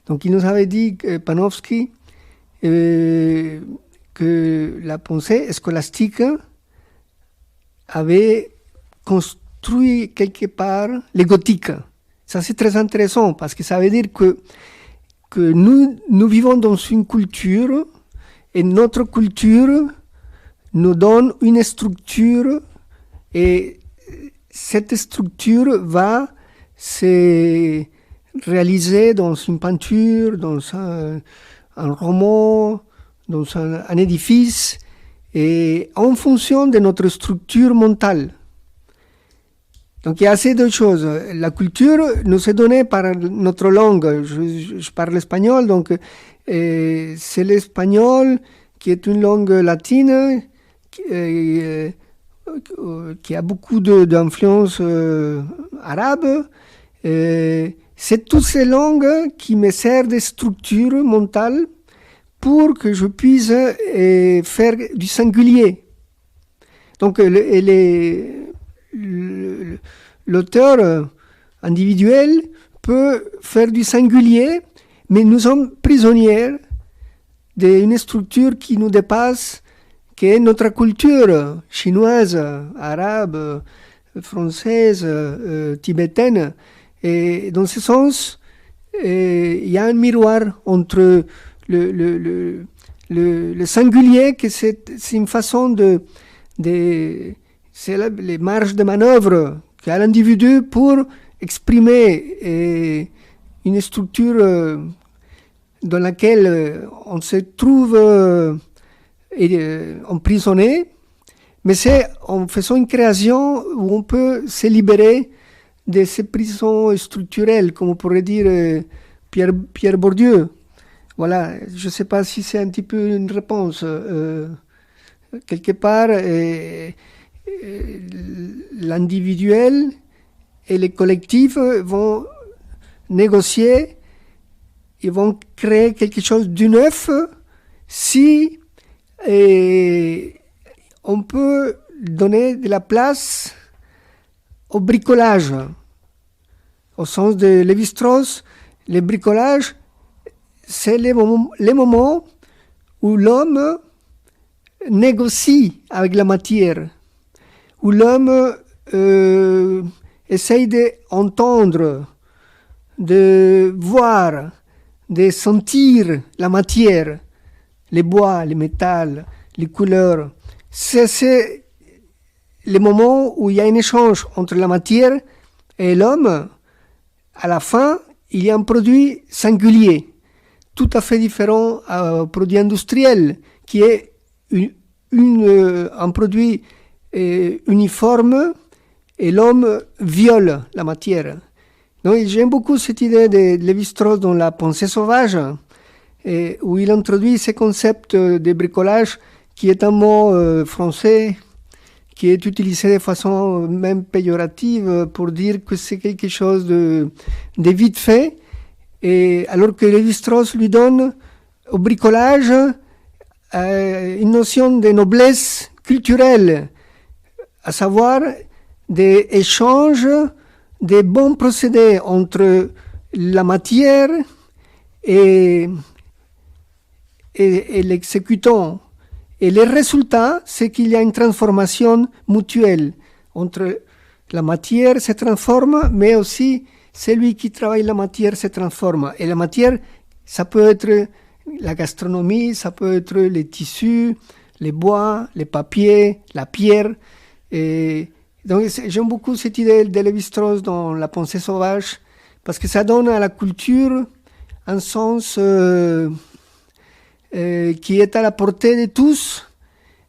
Donc il nous avait dit, Panofsky, que la pensée scolastique avait construit quelque part les gothiques. Ça c'est très intéressant parce que ça veut dire que nous vivons dans une culture et notre culture nous donne une structure et cette structure va se réalisé dans une peinture, dans un roman, dans un édifice, et en fonction de notre structure mentale. Donc il y a assez de choses. La culture nous est donnée par notre langue. Je parle espagnol, donc c'est l'espagnol qui est une langue latine qui a beaucoup d'influence arabe. C'est toutes ces langues qui me servent de structure mentale pour que je puisse faire du singulier. Donc l'auteur individuel peut faire du singulier, mais nous sommes prisonniers d'une structure qui nous dépasse, qui est notre culture chinoise, arabe, française, tibétaine. Et dans ce sens, il y a un miroir entre le singulier, que c'est une façon c'est les marges de manœuvre qu'a l'individu pour exprimer une structure dans laquelle on se trouve emprisonné, mais c'est en faisant une création où on peut se libérer de ces prisons structurelles, comme on pourrait dire Pierre Bourdieu. Voilà, je ne sais pas si c'est un petit peu une réponse. Quelque part, l'individuel et les collectifs vont négocier, ils vont créer quelque chose de neuf si on peut donner de la place au bricolage. Au sens de Lévi-Strauss, le bricolage, c'est les moments où l'homme négocie avec la matière, où l'homme essaye d'entendre, de voir, de sentir la matière, les bois, les métals, les couleurs. C'est les moments où il y a un échange entre la matière et l'homme. À la fin, il y a un produit singulier, tout à fait différent d'un produit industriel, qui est un produit uniforme, et l'homme viole la matière. Donc, j'aime beaucoup cette idée de Lévi-Strauss dans La pensée sauvage, où il introduit ce concept de bricolage, qui est un mot français qui est utilisé de façon même péjorative pour dire que c'est quelque chose de vite fait, et alors que Lévi-Strauss lui donne au bricolage une notion de noblesse culturelle, à savoir des échanges, des bons procédés entre la matière et l'exécutant. Et le résultat, c'est qu'il y a une transformation mutuelle entre la matière se transforme, mais aussi celui qui travaille la matière se transforme. Et la matière, ça peut être la gastronomie, ça peut être les tissus, les bois, les papiers, la pierre. Et donc j'aime beaucoup cette idée de Lévi-Strauss dans La pensée sauvage, parce que ça donne à la culture un sens qui est à la portée de tous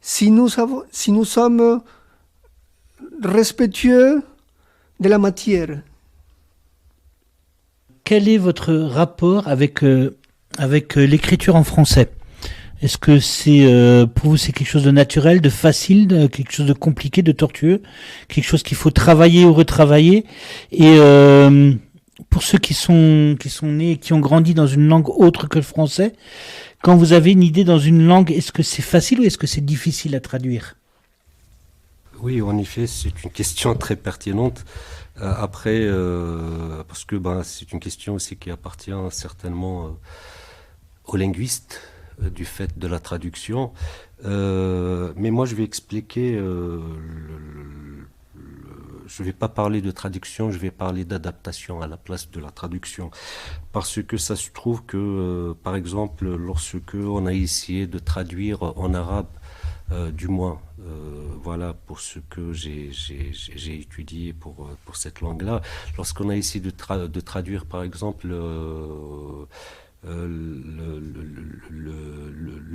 si nous sommes respectueux de la matière. Quel est votre rapport avec l'écriture en français ? Est-ce que pour vous c'est quelque chose de naturel, de facile, quelque chose de compliqué, de tortueux, quelque chose qu'il faut travailler ou retravailler ? Et pour ceux qui sont nés, qui ont grandi dans une langue autre que le français, quand vous avez une idée dans une langue, est-ce que c'est facile ou est-ce que c'est difficile à traduire ? Oui, en effet, c'est une question très pertinente. Après, parce que c'est une question aussi qui appartient certainement aux linguistes, du fait de la traduction. Mais moi, je vais expliquer, je ne vais pas parler de traduction, je vais parler d'adaptation à la place de la traduction. Parce que ça se trouve que, par exemple, lorsque on a essayé de traduire en arabe, du moins, voilà, pour ce que j'ai étudié pour cette langue-là. Lorsqu'on a essayé de traduire, par exemple, le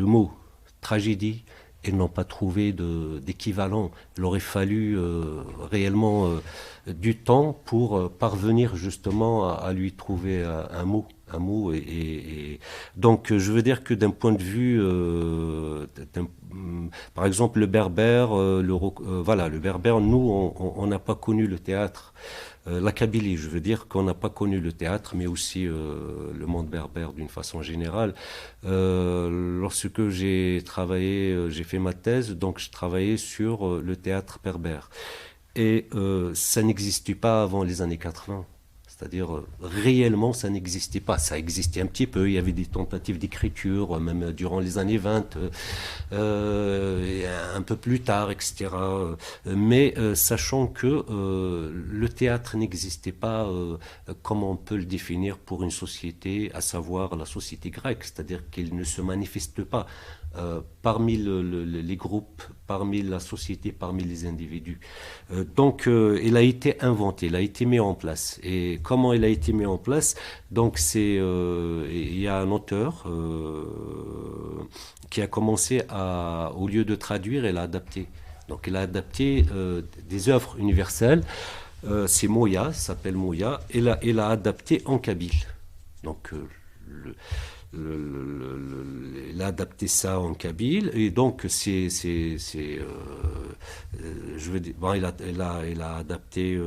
mot tragédie, ils n'ont pas trouvé d'équivalent. Il aurait fallu réellement du temps pour parvenir justement à lui trouver un mot. Donc je veux dire que d'un point de vue, par exemple le berbère, voilà, le berbère, nous on n'a pas connu le théâtre. La Kabylie, je veux dire qu'on n'a pas connu le théâtre, mais aussi le monde berbère d'une façon générale. Lorsque j'ai travaillé, j'ai fait ma thèse, donc je travaillais sur le théâtre berbère. Et ça n'existait pas avant les années 80. C'est-à-dire, réellement, ça n'existait pas. Ça existait un petit peu. Il y avait des tentatives d'écriture, même durant les années 20, et un peu plus tard, etc. Mais sachant que le théâtre n'existait pas comme on peut le définir pour une société, à savoir la société grecque. C'est-à-dire qu'il ne se manifeste pas parmi les groupes, parmi la société, parmi les individus. Donc, il a été inventé, il a été mis en place. Et comment il a été mis en place? Donc, il y a un auteur qui a commencé au lieu de traduire, il a adapté. Donc, il a adapté des œuvres universelles. C'est Moya, ça s'appelle Moya. Il a adapté en kabyle. Donc, il a adapté ça en kabyle et donc je veux dire, bon, il a adapté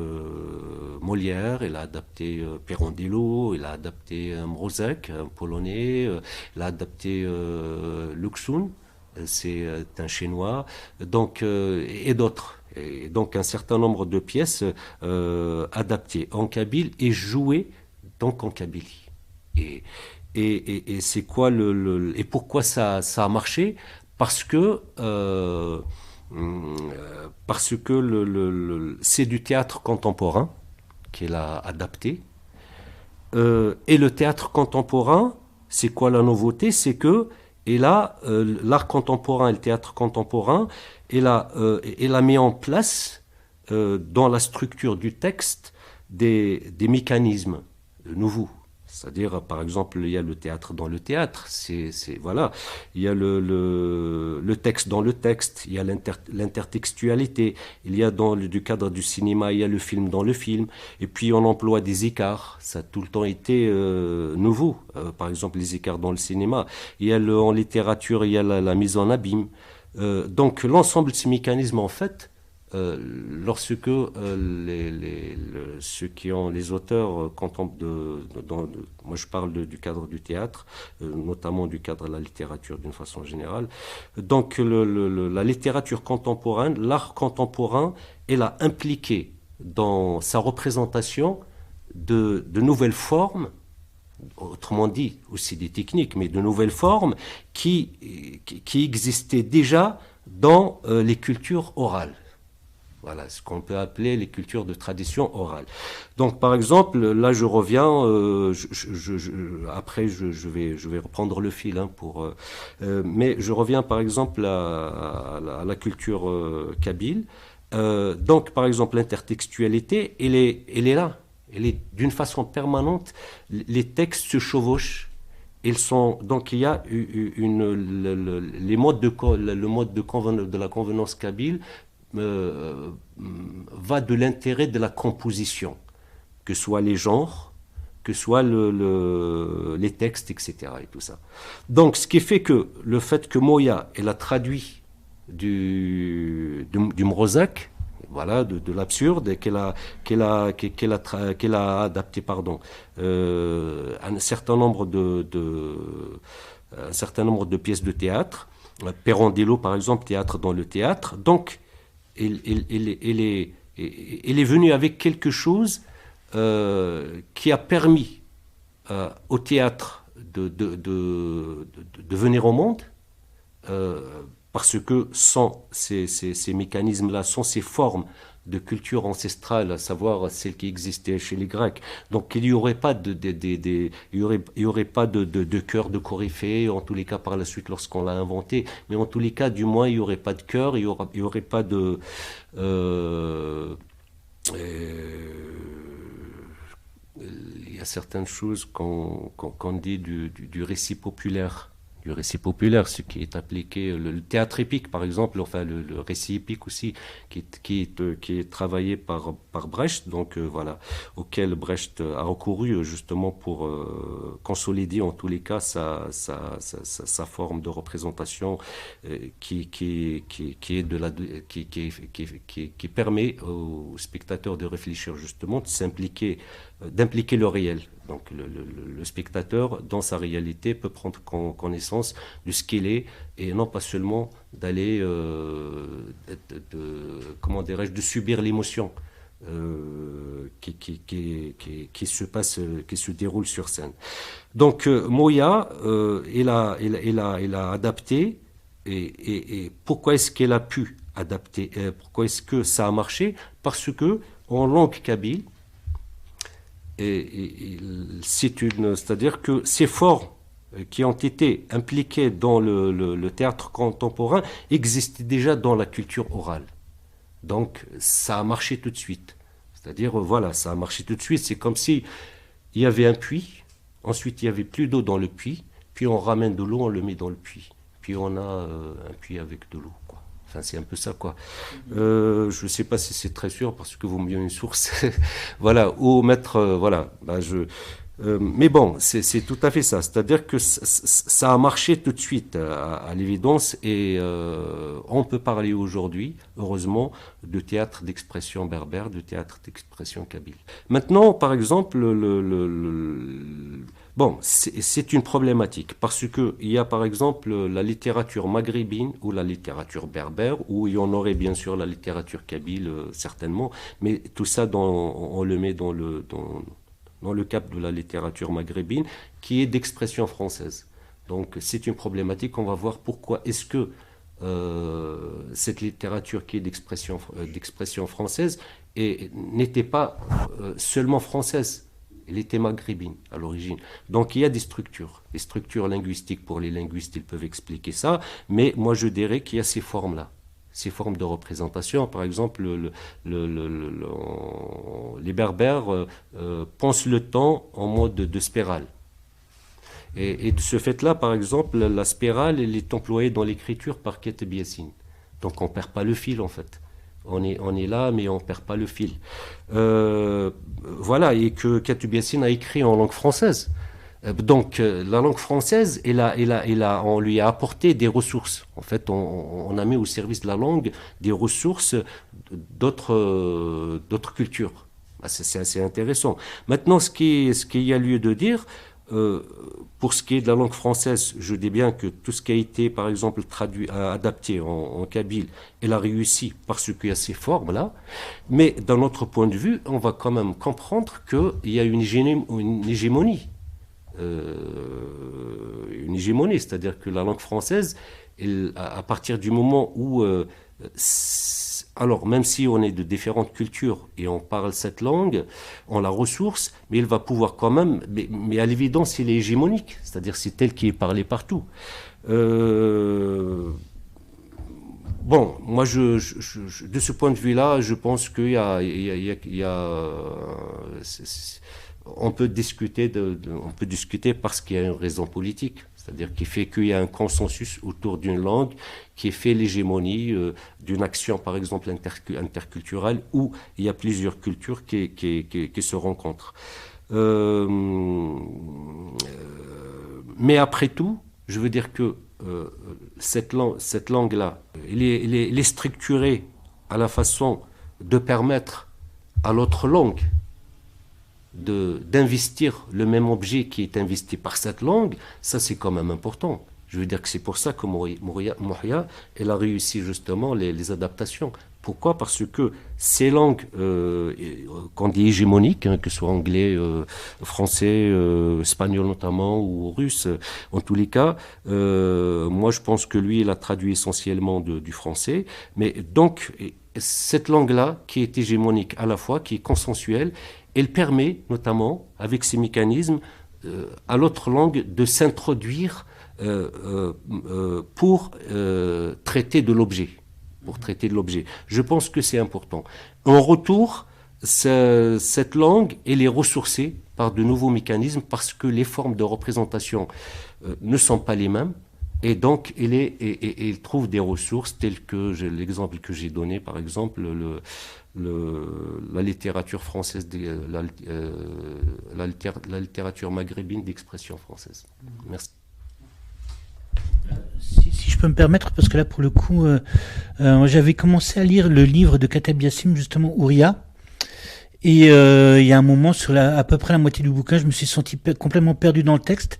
Molière, il a adapté Pirandello, il a adapté Mrozek, un polonais, il a adapté Luxun, c'est un chinois, donc et d'autres. Et donc un certain nombre de pièces adaptées en kabyle et jouées donc en kabylie. Et c'est quoi et pourquoi ça a marché? Parce que c'est du théâtre contemporain qu'il a adapté. Et le théâtre contemporain, c'est quoi la nouveauté? C'est que l'art contemporain et le théâtre contemporain, il a mis en place dans la structure du texte des mécanismes nouveaux. C'est-à-dire, par exemple, il y a le théâtre dans le théâtre, voilà. Il y a le texte dans le texte, il y a l'intertextualité, il y a du cadre du cinéma, il y a le film dans le film, et puis on emploie des écarts, ça a tout le temps été nouveau, par exemple les écarts dans le cinéma. Il y a en littérature, il y a la mise en abîme. Donc l'ensemble de ces mécanismes, en fait, lorsque ceux qui ont les auteurs moi je parle du cadre du théâtre, notamment du cadre de la littérature d'une façon générale. Donc la littérature contemporaine, l'art contemporain, elle a impliqué dans sa représentation de nouvelles formes, autrement dit aussi des techniques, mais de nouvelles formes qui existaient déjà dans les cultures orales. Voilà, ce qu'on peut appeler les cultures de tradition orale. Donc, par exemple, là, je reviens, après, je vais reprendre le fil, mais je reviens, par exemple, à la culture kabyle. Donc, par exemple, l'intertextualité, elle est là. Elle est d'une façon permanente. Les textes se chevauchent. Donc, il y a le mode de la convenance kabyle va de l'intérêt de la composition, que ce soit les genres, que ce soit les textes, etc. et tout ça. Donc, ce qui fait que le fait que Moya, elle a traduit du Mrozek, voilà, de l'absurde, qu'elle a adapté, un certain nombre de pièces de théâtre. Pirandello, par exemple, théâtre dans le théâtre. Donc, elle est venue avec quelque chose qui a permis au théâtre de venir au monde parce que sans ces mécanismes-là, sans ces formes de culture ancestrale, à savoir celles qui existaient chez les Grecs. Donc il n'y aurait pas il y aurait pas de chœur de Coryphée, en tous les cas par la suite lorsqu'on l'a inventé, mais en tous les cas, du moins, il n'y aurait pas de chœur, il y aurait pas de... il y a certaines choses qu'on dit du récit populaire. Du récit populaire, ce qui est appliqué, le théâtre épique par exemple, enfin le récit épique aussi, qui est travaillé par Brecht, donc voilà, auquel Brecht a recouru justement pour consolider en tous les cas sa forme de représentation qui permet aux spectateurs de réfléchir justement, de s'impliquer, d'impliquer le réel. Donc le spectateur, dans sa réalité, peut prendre connaissance de ce qu'il est et non pas seulement d'aller, comment dirais-je, de subir l'émotion qui se passe, qui se déroule sur scène. Donc Moya, il a adapté. Et pourquoi est-ce qu'elle a pu adapter? Pourquoi est-ce que ça a marché? Parce que en langue kabyle, c'est-à-dire que ces formes qui ont été impliquées dans le théâtre contemporain existaient déjà dans la culture orale. Donc ça a marché tout de suite. C'est-à-dire, voilà, ça a marché tout de suite. C'est comme si il y avait un puits, ensuite il n'y avait plus d'eau dans le puits, puis on ramène de l'eau, on le met dans le puits. Puis on a un puits avec de l'eau, quoi. Enfin, c'est un peu ça, quoi. Je ne sais pas si c'est très sûr, parce que vaut mieux une source. Voilà, ou mettre... voilà, mais bon, c'est tout à fait ça. C'est-à-dire que ça a marché tout de suite, à l'évidence, et on peut parler aujourd'hui, heureusement, de théâtre d'expression berbère, de théâtre d'expression kabyle. Maintenant, par exemple, bon, c'est une problématique parce qu'il y a par exemple la littérature maghrébine ou la littérature berbère, où il y en aurait bien sûr la littérature kabyle, certainement, mais tout ça, on le met dans le cadre de la littérature maghrébine, qui est d'expression française. Donc c'est une problématique, on va voir pourquoi est-ce que cette littérature qui est d'expression française n'était pas seulement française. Elle était maghrébine à l'origine. Donc il y a des structures linguistiques. Pour les linguistes, ils peuvent expliquer ça, mais moi je dirais qu'il y a ces formes-là, ces formes de représentation. Par exemple, les Berbères pensent le temps en mode de spirale. Et de ce fait-là, par exemple, la spirale, elle est employée dans l'écriture par Katib Yassine. Donc on ne perd pas le fil, en fait. On est là, mais on ne perd pas le fil. Voilà, et que Katib Yassine a écrit en langue française. Donc la langue française, on lui a apporté des ressources. En fait, on a mis au service de la langue des ressources d'autres cultures. C'est assez intéressant. Maintenant, ce qu'il y a lieu de dire, pour ce qui est de la langue française, je dis bien que tout ce qui a été, par exemple, adapté en kabyle, elle a réussi parce qu'il y a ces formes-là. Mais d'un autre point de vue, on va quand même comprendre qu'il y a une hégémonie. Une hégémonie, c'est-à-dire que la langue française, à partir du moment où... alors, même si on est de différentes cultures et on parle cette langue, on la ressource, mais il va pouvoir quand même... Mais à l'évidence, il est hégémonique, c'est-à-dire c'est elle qui est parlée partout. Bon, moi, de ce point de vue-là, je pense qu'il y a on peut discuter parce qu'il y a une raison politique, c'est-à-dire qui fait qu'il y a un consensus autour d'une langue qui fait l'hégémonie d'une action, par exemple, interculturelle, où il y a plusieurs cultures qui se rencontrent. Mais après tout, je veux dire que cette langue-là, elle est structurée à la façon de permettre à l'autre langue d'investir le même objet qui est investi par cette langue. Ça, c'est quand même important. Je veux dire que c'est pour ça que Moya, elle a réussi justement les adaptations, Pourquoi? Parce que ces langues, qu'on dit hégémoniques, que ce soit anglais, français, espagnol notamment, ou russe, en tous les cas, moi je pense que lui, il a traduit essentiellement du français. Mais donc, cette langue-là, qui est hégémonique à la fois, qui est consensuelle, elle permet notamment, avec ces mécanismes, à l'autre langue de s'introduire pour traiter de l'objet. Je pense que c'est important. En retour, cette langue, elle est ressourcée par de nouveaux mécanismes parce que les formes de représentation ne sont pas les mêmes. Et donc, elle trouve des ressources telles que l'exemple que j'ai donné, par exemple, la littérature française, la littérature maghrébine d'expression française. Merci. Si je peux me permettre, parce que là, pour le coup, j'avais commencé à lire le livre de Kateb Yassim, justement, Ouria. Et il y a un moment, sur à peu près la moitié du bouquin, je me suis senti complètement perdu dans le texte.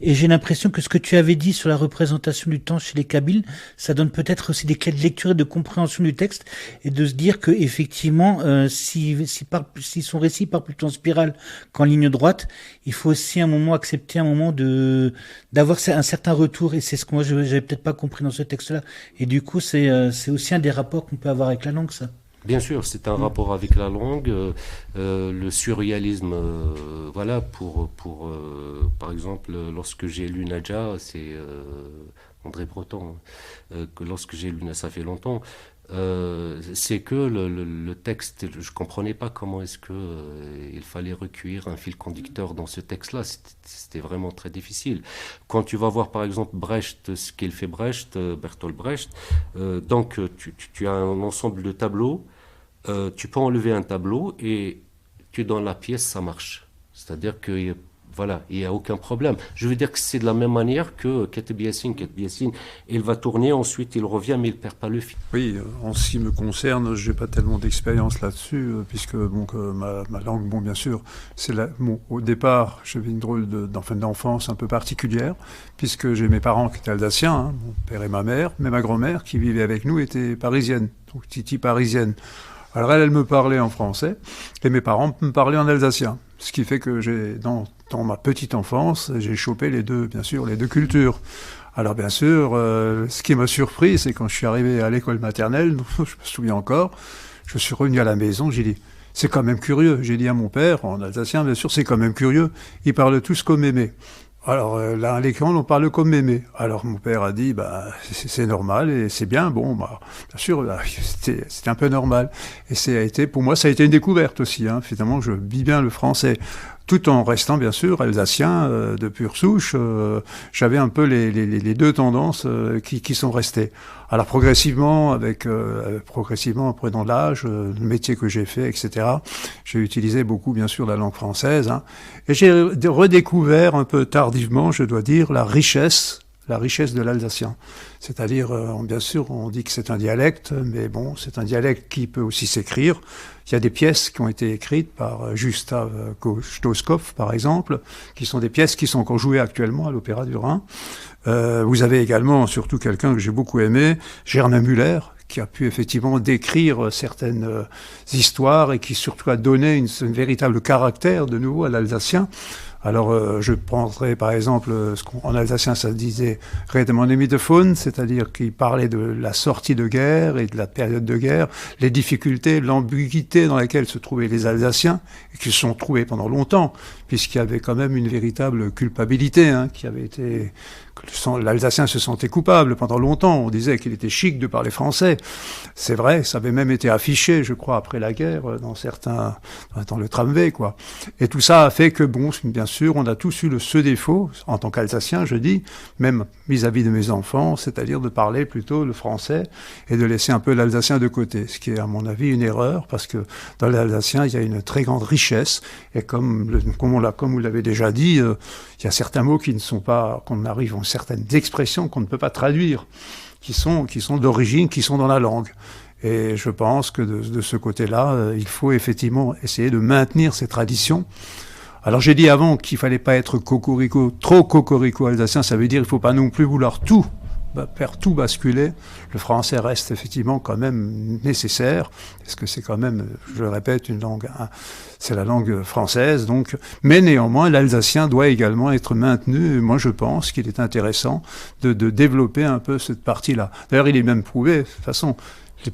Et j'ai l'impression que ce que tu avais dit sur la représentation du temps chez les Kabyles, ça donne peut-être aussi des clés de lecture et de compréhension du texte, et de se dire que effectivement, si son récit part plutôt en spirale qu'en ligne droite, il faut aussi un moment accepter un moment d'avoir un certain retour. Et c'est ce que moi j'avais peut-être pas compris dans ce texte-là. Et du coup, c'est aussi un des rapports qu'on peut avoir avec la langue, ça. Bien sûr, c'est un rapport avec la langue, le surréalisme, voilà, par exemple, lorsque j'ai lu Nadja, c'est André Breton, que lorsque j'ai lu, ça fait longtemps, c'est que le texte, je ne comprenais pas comment est-ce que il fallait recueillir un fil conducteur dans ce texte-là, c'était vraiment très difficile. Quand tu vas voir par exemple Brecht, ce qu'il fait Bertolt Brecht, donc tu as un ensemble de tableaux. Tu peux enlever un tableau et tu es dans la pièce, ça marche. C'est-à-dire que voilà, il n'y a aucun problème. Je veux dire que c'est de la même manière que Kateb Yassin, il va tourner, ensuite il revient, mais il ne perd pas le fil. Oui, en ce qui me concerne, je n'ai pas tellement d'expérience là-dessus, puisque ma langue, bien sûr, au départ, j'avais une drôle d'enfance un peu particulière, puisque j'ai mes parents qui étaient alsaciens, hein, mon père et ma mère, mais ma grand-mère qui vivait avec nous était parisienne, donc Titi parisienne. Alors elle me parlait en français, et mes parents me parlaient en alsacien. Ce qui fait que dans ma petite enfance, j'ai chopé les deux cultures. Alors bien sûr, ce qui m'a surpris, c'est quand je suis arrivé à l'école maternelle, je me souviens encore, je suis revenu à la maison, j'ai dit, c'est quand même curieux. J'ai dit à mon père, en alsacien, bien sûr, c'est quand même curieux. Ils parlent tous comme Mémé. Alors là, à l'écran, on parle comme Mémé. Alors mon père a dit, c'est normal et c'est bien. Bon, bien sûr, c'était un peu normal. Et pour moi, ça a été une découverte aussi. Hein. Finalement, je vis bien le français, tout en restant bien sûr alsacien de pure souche. J'avais un peu les deux tendances qui sont restées. Alors progressivement, en prenant de l'âge, le métier que j'ai fait, etc., j'ai utilisé beaucoup, bien sûr, la langue française. Hein, et j'ai redécouvert un peu tardivement, je dois dire, la richesse de l'alsacien. C'est-à-dire, bien sûr, on dit que c'est un dialecte, mais bon, c'est un dialecte qui peut aussi s'écrire. Il y a des pièces qui ont été écrites par Gustav Stoskopf, par exemple, qui sont des pièces qui sont encore jouées actuellement à l'Opéra du Rhin. Vous avez également, surtout quelqu'un que j'ai beaucoup aimé, Germain Müller, qui a pu effectivement décrire certaines histoires et qui surtout a donné un véritable caractère de nouveau à l'alsacien. Alors, je prendrai par exemple, en alsacien ça disait « Redemanemie de Faune », c'est-à-dire qu'il parlait de la sortie de guerre et de la période de guerre, les difficultés, l'ambiguïté dans laquelle se trouvaient les Alsaciens, et qui se sont trouvés pendant longtemps, puisqu'il y avait quand même une véritable culpabilité, hein, qui avait été... L'Alsacien se sentait coupable pendant longtemps. On disait qu'il était chic de parler français. C'est vrai, ça avait même été affiché, je crois, après la guerre, dans le tramway, quoi. Et tout ça a fait que, bon, bien sûr, on a tous eu ce défaut, en tant qu'Alsacien, je dis, même vis-à-vis de mes enfants, c'est-à-dire de parler plutôt le français et de laisser un peu l'Alsacien de côté. Ce qui est, à mon avis, une erreur, parce que dans l'Alsacien, il y a une très grande richesse. Et comme vous l'avez déjà dit, il y a certains mots qui ne sont pas, qu'on arrive en certaines expressions qu'on ne peut pas traduire, qui sont d'origine, qui sont dans la langue. Et je pense que de ce côté-là, il faut effectivement essayer de maintenir ces traditions. Alors j'ai dit avant qu'il fallait pas être trop cocorico alsacien, ça veut dire qu'il faut pas non plus vouloir tout faire tout basculer. Le français reste effectivement quand même nécessaire, parce que c'est quand même, je le répète, une langue, c'est la langue française, donc, mais néanmoins, l'alsacien doit également être maintenu, et moi je pense qu'il est intéressant de développer un peu cette partie-là. D'ailleurs, il est même prouvé, de toute façon,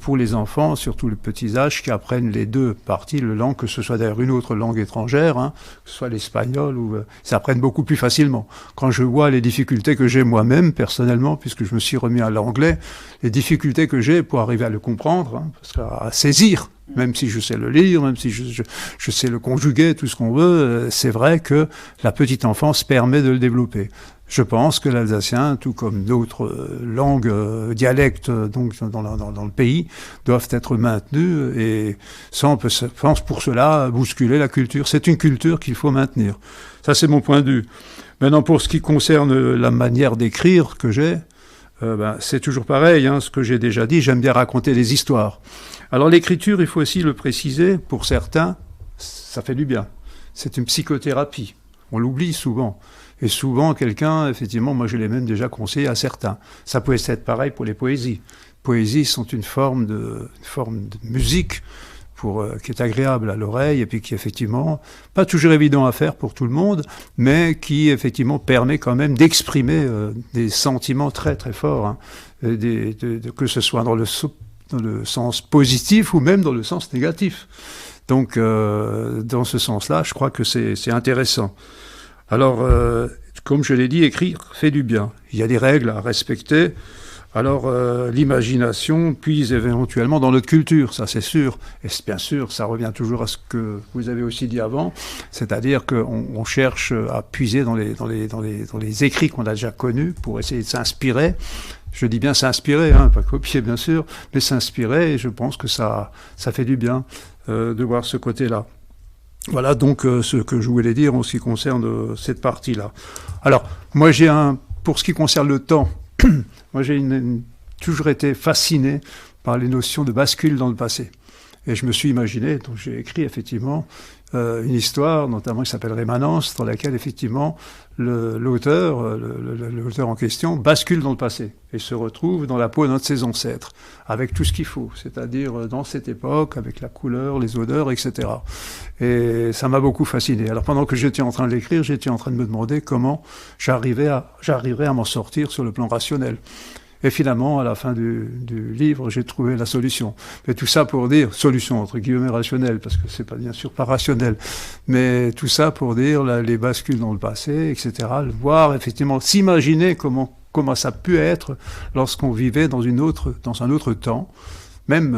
pour les enfants, surtout les petits âges, qui apprennent les deux parties, le langue, que ce soit d'ailleurs une autre langue étrangère, hein, que ce soit l'espagnol, ou ça apprennent beaucoup plus facilement. Quand je vois les difficultés que j'ai moi-même, personnellement, puisque je me suis remis à l'anglais, les difficultés que j'ai pour arriver à le comprendre, hein, parce qu'à saisir, même si je sais le lire, même si je sais le conjuguer, tout ce qu'on veut, c'est vrai que la petite enfance permet de le développer. Je pense que l'alsacien, tout comme d'autres langues, dialectes donc dans le pays, doivent être maintenus et sans pour cela bousculer la culture. C'est une culture qu'il faut maintenir. Ça, c'est mon point de vue. Maintenant, pour ce qui concerne la manière d'écrire que j'ai, c'est toujours pareil, hein, ce que j'ai déjà dit, j'aime bien raconter des histoires. Alors l'écriture, il faut aussi le préciser, pour certains, ça fait du bien. C'est une psychothérapie. On l'oublie souvent. Et souvent, quelqu'un, effectivement, moi je l'ai même déjà conseillé à certains. Ça peut être pareil pour les poésies. Les poésies sont une forme de musique qui est agréable à l'oreille et puis qui, effectivement, pas toujours évident à faire pour tout le monde, mais qui, effectivement, permet quand même d'exprimer des sentiments très, très forts, hein, que ce soit dans le sens positif ou même dans le sens négatif. Donc, dans ce sens-là, je crois que c'est intéressant. Alors, comme je l'ai dit, écrire fait du bien. Il y a des règles à respecter. Alors, l'imagination puise éventuellement dans notre culture, ça c'est sûr. Et bien sûr, ça revient toujours à ce que vous avez aussi dit avant, c'est-à-dire qu'on cherche à puiser dans les écrits qu'on a déjà connus pour essayer de s'inspirer. Je dis bien s'inspirer, hein, pas copier bien sûr, mais s'inspirer, et je pense que ça fait du bien de voir ce côté-là. Voilà donc ce que je voulais dire en ce qui concerne cette partie-là. Alors, moi pour ce qui concerne le temps, moi j'ai toujours été fasciné par les notions de bascule dans le passé. Et je me suis imaginé, donc j'ai écrit effectivement une histoire, notamment qui s'appelle Rémanence, dans laquelle effectivement l'auteur en question bascule dans le passé et se retrouve dans la peau de ses ancêtres, avec tout ce qu'il faut, c'est-à-dire dans cette époque, avec la couleur, les odeurs, etc. Et ça m'a beaucoup fasciné. Alors pendant que j'étais en train de l'écrire, j'étais en train de me demander comment j'arriverais à m'en sortir sur le plan rationnel. Et finalement, à la fin du livre, j'ai trouvé la solution. Mais tout ça pour dire, solution entre guillemets rationnelle, parce que c'est pas bien sûr pas rationnel, mais tout ça pour dire les bascules dans le passé, etc. Voir effectivement, s'imaginer comment ça peut être lorsqu'on vivait dans un autre temps, même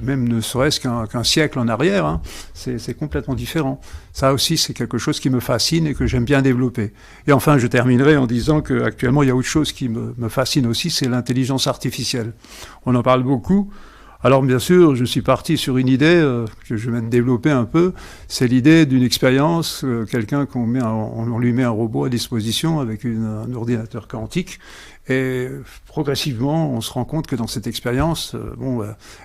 ne serait-ce qu'un siècle en arrière, hein, c'est complètement différent. Ça aussi, c'est quelque chose qui me fascine et que j'aime bien développer. Et enfin, je terminerai en disant qu'actuellement, il y a autre chose qui me fascine aussi, c'est l'intelligence artificielle. On en parle beaucoup. Alors bien sûr, je suis parti sur une idée que je vais développer un peu, c'est l'idée d'une expérience, quelqu'un on lui met un robot à disposition avec un ordinateur quantique, et progressivement, on se rend compte que dans cette expérience,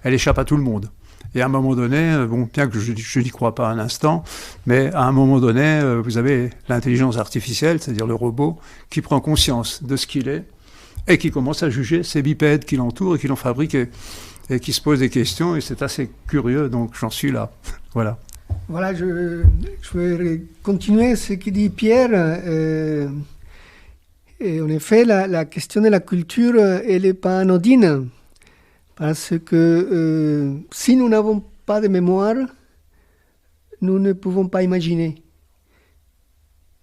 elle échappe à tout le monde. Et à un moment donné, bien que je n'y crois pas un instant, mais à un moment donné, vous avez l'intelligence artificielle, c'est-à-dire le robot, qui prend conscience de ce qu'il est, et qui commence à juger ces bipèdes qui l'entourent et qui l'ont fabriqué. Et qui se pose des questions, et c'est assez curieux, donc j'en suis là. Voilà. Voilà, je vais continuer ce que dit Pierre. Et en effet, la question de la culture, elle n'est pas anodine, parce que si nous n'avons pas de mémoire, nous ne pouvons pas imaginer.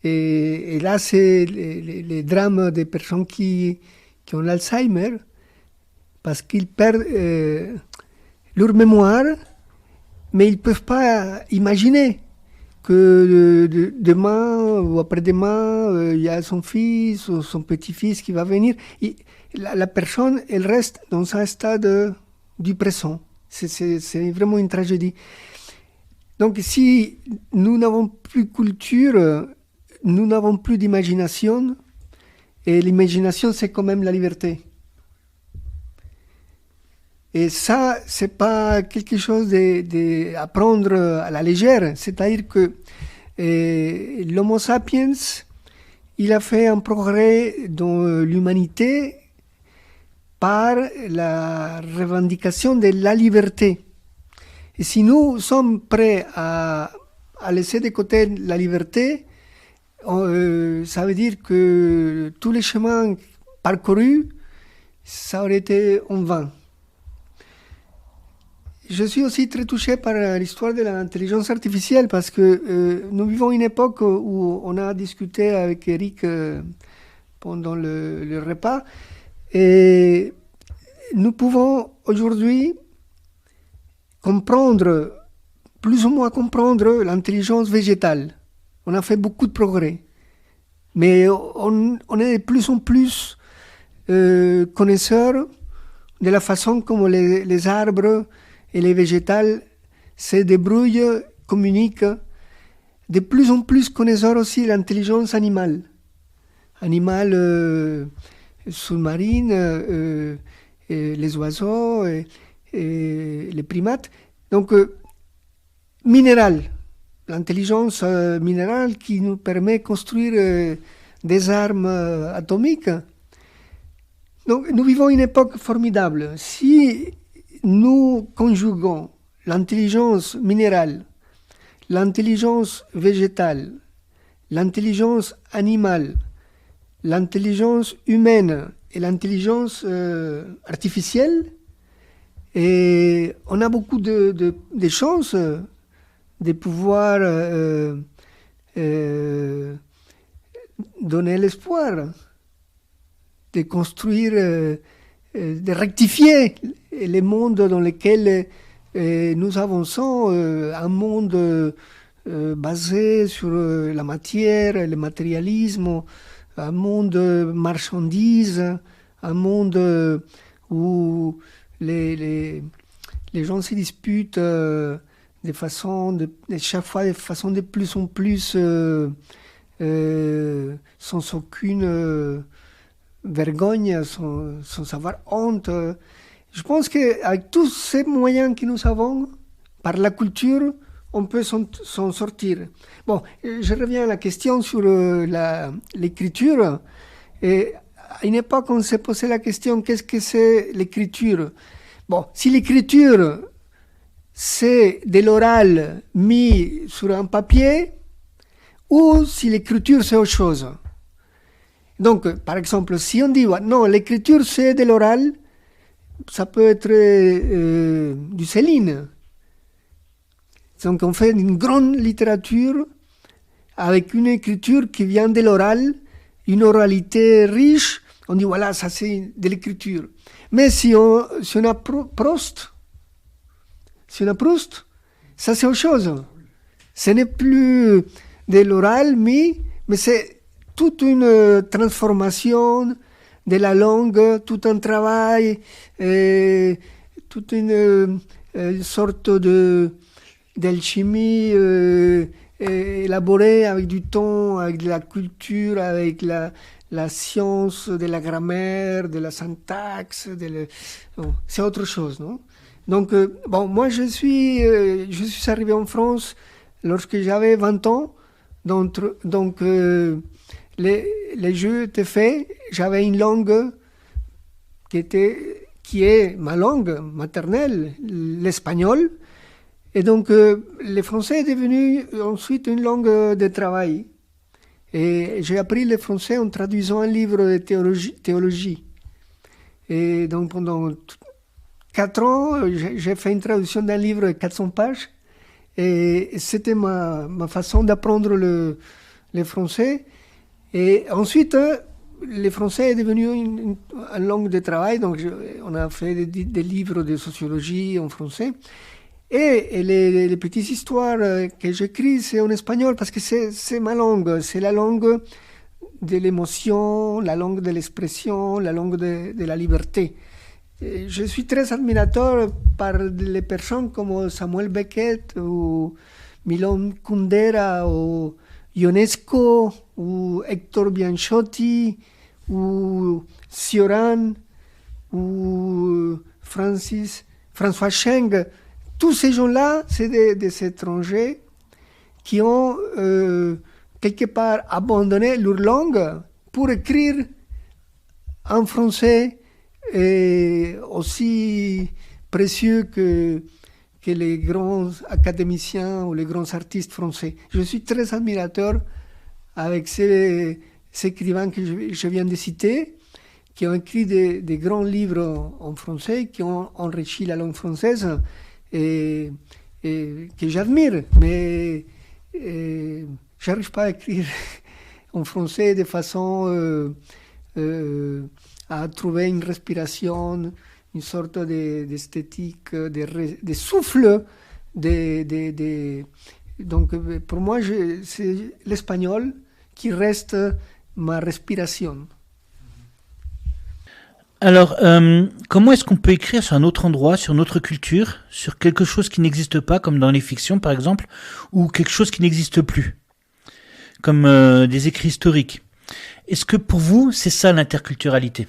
Et là, c'est les drames des personnes qui ont l'Alzheimer, parce qu'ils perdent leur mémoire, mais ils ne peuvent pas imaginer que demain ou après-demain, il y a son fils ou son petit-fils qui va venir. La personne, elle reste dans un stade du présent. C'est vraiment une tragédie. Donc si nous n'avons plus de culture, nous n'avons plus d'imagination, et l'imagination, c'est quand même la liberté. Et ça, c'est pas quelque chose à prendre à la légère. C'est-à-dire que l'Homo sapiens, il a fait un progrès dans l'humanité par la revendication de la liberté. Et si nous sommes prêts à laisser de côté la liberté, ça veut dire que tous les chemins parcourus, ça aurait été en vain. Je suis aussi très touché par l'histoire de l'intelligence artificielle parce que nous vivons une époque où on a discuté avec Eric pendant le repas et nous pouvons aujourd'hui comprendre, plus ou moins comprendre l'intelligence végétale. On a fait beaucoup de progrès, mais on est de plus en plus connaisseurs de la façon comme les arbres et les végétales se débrouillent, communiquent. De plus en plus connaisseurs aussi de l'intelligence animale. Animale sous-marine, les oiseaux, et les primates. Donc, minéral. L'intelligence minérale qui nous permet de construire des armes atomiques. Donc, nous vivons une époque formidable. Si nous conjuguons l'intelligence minérale, l'intelligence végétale, l'intelligence animale, l'intelligence humaine et l'intelligence artificielle, et on a beaucoup de chances de pouvoir donner l'espoir, de construire, de rectifier le monde dans lequel nous avançons, un monde basé sur la matière, le matérialisme, un monde marchandise, un monde où les gens se disputent chaque fois de façon de plus en plus sans aucune vergogne, sans avoir honte. Je pense qu'avec tous ces moyens que nous avons, par la culture, on peut s'en sortir. Bon, je reviens à la question sur l'écriture. Et à une époque, on s'est posé la question, qu'est-ce que c'est l'écriture? Bon, si l'écriture, c'est de l'oral mis sur un papier, ou si l'écriture, c'est autre chose. Donc, par exemple, si on dit, non, l'écriture, c'est de l'oral, ça peut être du Céline. Donc, on fait une grande littérature avec une écriture qui vient de l'oral, une oralité riche. On dit, voilà, ça c'est de l'écriture. Mais si on a Proust, ça c'est autre chose. Ce n'est plus de l'oral, mais c'est toute une transformation de la langue, tout un travail, toute une sorte d'alchimie élaborée avec du temps, avec de la culture, avec la science de la grammaire, de la syntaxe. C'est autre chose, non? Donc, moi, je suis arrivé en France lorsque j'avais 20 ans. Donc les jeux étaient faits. J'avais une langue qui est ma langue maternelle, l'espagnol. Et donc, le français est devenu ensuite une langue de travail. Et j'ai appris le français en traduisant un livre de théologie. Et donc, pendant 4 ans, j'ai fait une traduction d'un livre de 400 pages. Et c'était ma façon d'apprendre le français. Et ensuite, le français est devenu une langue de travail. Donc, on a fait des livres de sociologie en français. Et les petites histoires que j'écris, c'est en espagnol parce que c'est ma langue. C'est la langue de l'émotion, la langue de l'expression, la langue de la liberté. Et je suis très admirateur par les personnes comme Samuel Beckett ou Milan Kundera ou Ionesco ou Hector Bianchotti ou Cioran ou François Cheng. Tous ces gens-là, c'est des étrangers qui ont quelque part abandonné leur langue pour écrire en français est aussi précieux que les grands académiciens ou les grands artistes français. Je suis très admirateur avec ces écrivains que je viens de citer, qui ont écrit des grands livres en français, qui ont enrichi la langue française et que j'admire. Mais j'arrive pas à écrire en français de façon à trouver une respiration, une sorte d'esthétique, de souffle. Donc pour moi, c'est l'espagnol qui reste ma respiration. Alors, comment est-ce qu'on peut écrire sur un autre endroit, sur notre culture, sur quelque chose qui n'existe pas, comme dans les fictions par exemple, ou quelque chose qui n'existe plus, comme des écrits historiques? Est-ce que pour vous, c'est ça l'interculturalité?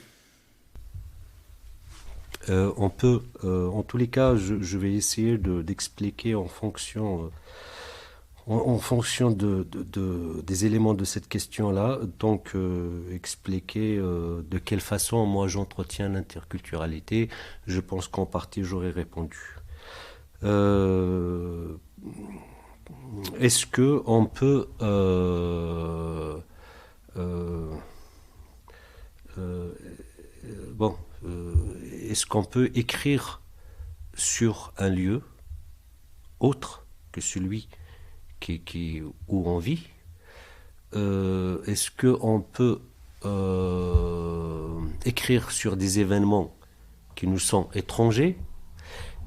On peut, en tous les cas, je vais essayer d'expliquer en fonction des éléments de cette question-là, donc expliquer de quelle façon moi j'entretiens l'interculturalité. Je pense qu'en partie j'aurais répondu. Est-ce que on peut est-ce qu'on peut écrire sur un lieu autre que celui où on vit? Est-ce qu'on peut écrire sur des événements qui nous sont étrangers?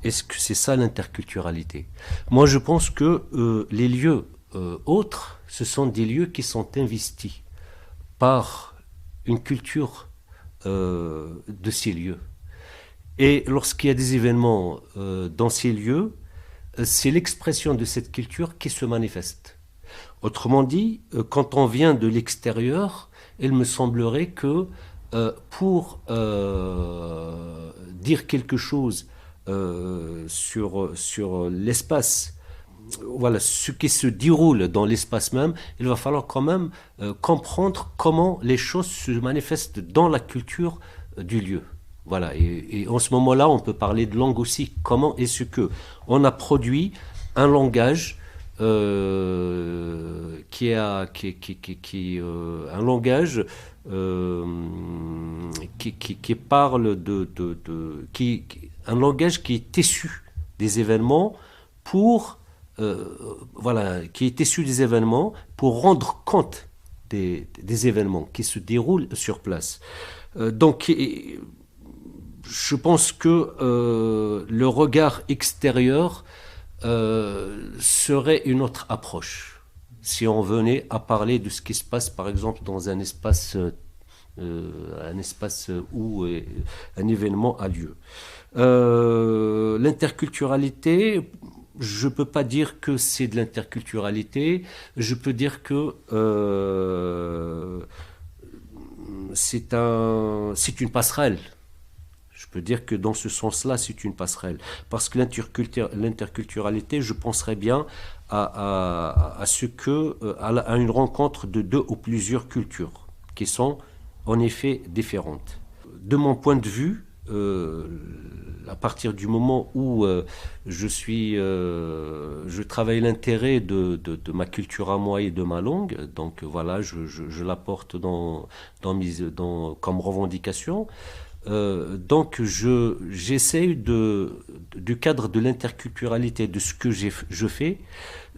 Est-ce que c'est ça l'interculturalité? Moi, je pense que les lieux autres, ce sont des lieux qui sont investis par une culture de ces lieux. Et lorsqu'il y a des événements dans ces lieux, c'est l'expression de cette culture qui se manifeste. Autrement dit, quand on vient de l'extérieur, il me semblerait que pour dire quelque chose sur l'espace, voilà, ce qui se déroule dans l'espace même, il va falloir quand même comprendre comment les choses se manifestent dans la culture du lieu. Voilà, et en ce moment-là, on peut parler de langue aussi. Comment est-ce que on a produit un langage un langage qui parle un langage qui est issu des événements pour qui est issu des événements pour rendre compte des événements qui se déroulent sur place. Donc je pense que le regard extérieur serait une autre approche si on venait à parler de ce qui se passe par exemple dans un espace où un événement a lieu. L'interculturalité, je ne peux pas dire que c'est de l'interculturalité, je peux dire que c'est une passerelle. Je peux dire que dans ce sens-là, c'est une passerelle. Parce que l'interculturalité, je penserais bien à une rencontre de deux ou plusieurs cultures qui sont en effet différentes. De mon point de vue, à partir du moment où je travaille l'intérêt de ma culture à moi et de ma langue, donc voilà, je l'apporte comme revendication. Donc j'essaie du cadre de l'interculturalité, de ce que je fais,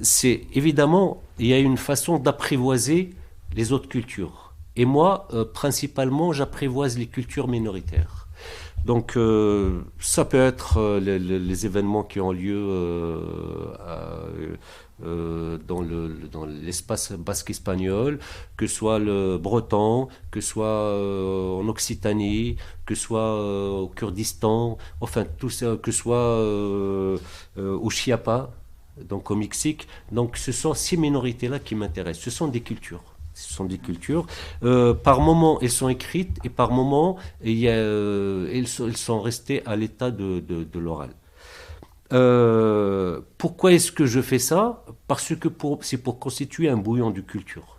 c'est évidemment, il y a une façon d'apprivoiser les autres cultures. Et moi, principalement, j'apprivoise les cultures minoritaires. Donc ça peut être les événements qui ont lieu dans l'espace basque espagnol, que ce soit le breton, que ce soit en Occitanie, que ce soit au Kurdistan, enfin tout ça, que ce soit au Chiapas, donc au Mexique. Donc ce sont ces minorités-là qui m'intéressent. Ce sont des cultures. Ce sont des cultures. Par moments, elles sont écrites et par moments, elles sont restées à l'état de l'oral. Pourquoi est-ce que je fais ça? Parce que c'est pour constituer un bouillon de culture.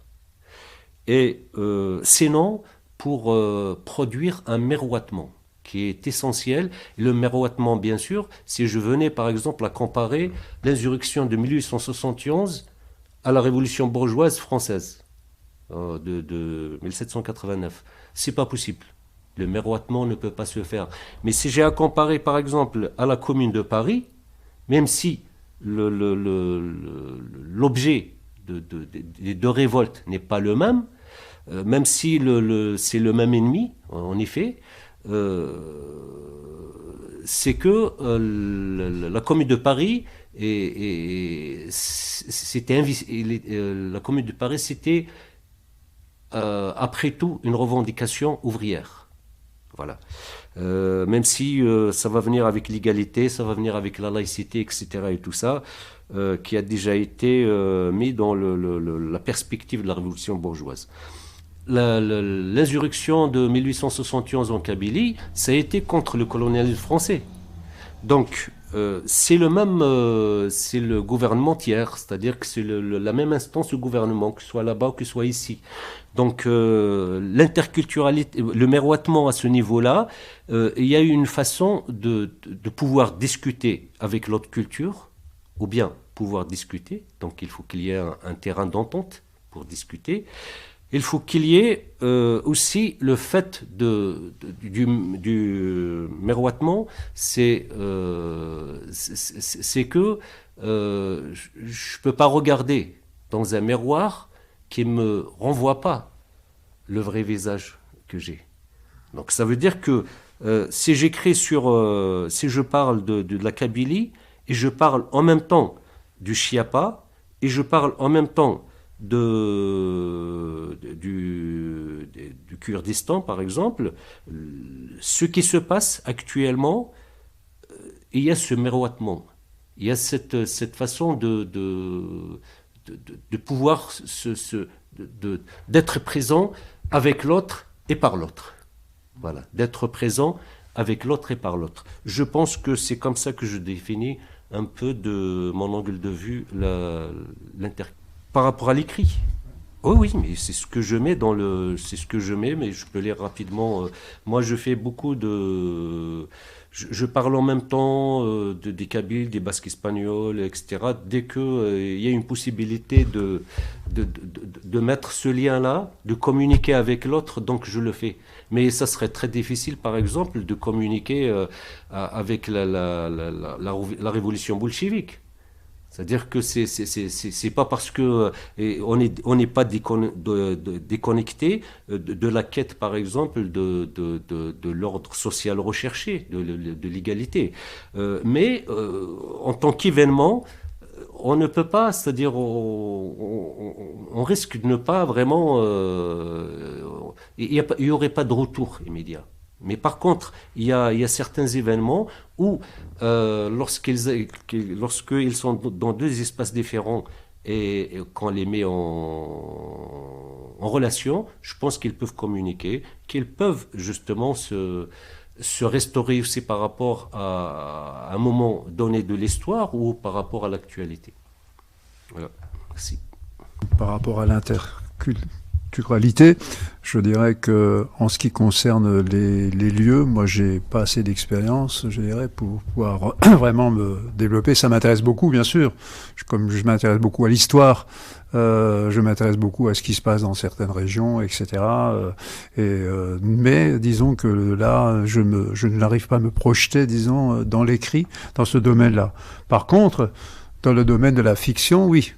Et sinon, pour produire un miroitement qui est essentiel. Et le miroitement, bien sûr, si je venais par exemple à comparer l'insurrection de 1871 à la révolution bourgeoise française de 1789. C'est pas possible. Le miroitement ne peut pas se faire. Mais si j'ai à comparer par exemple à la Commune de Paris, même si l'objet des deux révoltes n'est pas le même, même si c'est le même ennemi, en effet, c'est que la Commune de Paris c'était après tout une revendication ouvrière. Voilà. Même si ça va venir avec l'égalité, ça va venir avec la laïcité, etc. et tout ça, qui a déjà été mis dans la perspective de la révolution bourgeoise. L'insurrection de 1871 en Kabylie, ça a été contre le colonialisme français. Donc, c'est le gouvernement tiers, c'est-à-dire que c'est la même instance de gouvernement, que ce soit là-bas ou que ce soit ici. Donc, l'interculturalité, le miroitement à ce niveau-là, il y a une façon de pouvoir discuter avec l'autre culture, ou bien pouvoir discuter. Donc, il faut qu'il y ait un terrain d'entente pour discuter. Il faut qu'il y ait aussi le fait du miroitement, c'est que je ne peux pas regarder dans un miroir qui ne me renvoie pas le vrai visage que j'ai. Donc ça veut dire que si j'écris si je parle de la Kabylie, et je parle en même temps du Chiapa, et je parle en même temps du Kurdistan, par exemple, ce qui se passe actuellement, il y a ce miroitement. Il y a cette façon de pouvoir d'être présent avec l'autre et par l'autre. Voilà, d'être présent avec l'autre et par l'autre. Je pense que c'est comme ça que je définis un peu de mon angle de vue par rapport à l'écrit. Oh oui, mais c'est ce que je mets mais je peux lire rapidement. Moi, je fais beaucoup je parle en même temps des Kabyles, des Basques espagnols, etc. Dès qu'il y a une possibilité de mettre ce lien-là, de communiquer avec l'autre, donc je le fais. Mais ça serait très difficile, par exemple, de communiquer avec la révolution bolchevique. C'est-à-dire que c'est pas parce que on n'est pas déconnecté de la quête, par exemple, de l'ordre social recherché, de l'égalité. Mais en tant qu'événement, on ne peut pas, c'est-à-dire on risque de ne pas vraiment... il n'y aurait pas de retour immédiat. Mais par contre, il y a certains événements où, lorsqu'ils sont dans deux espaces différents et qu'on les met en relation, je pense qu'ils peuvent communiquer, qu'ils peuvent justement se restaurer aussi par rapport à un moment donné de l'histoire ou par rapport à l'actualité. Voilà, merci. Par rapport à l'interculturalité, je dirais que en ce qui concerne les lieux, moi j'ai pas assez d'expérience, je dirais, pour pouvoir vraiment me développer. Ça m'intéresse beaucoup, bien sûr. Comme je m'intéresse beaucoup à l'histoire, je m'intéresse beaucoup à ce qui se passe dans certaines régions, etc. Mais disons que là, je n'arrive pas à me projeter, disons, dans l'écrit, dans ce domaine-là. Par contre, dans le domaine de la fiction, oui.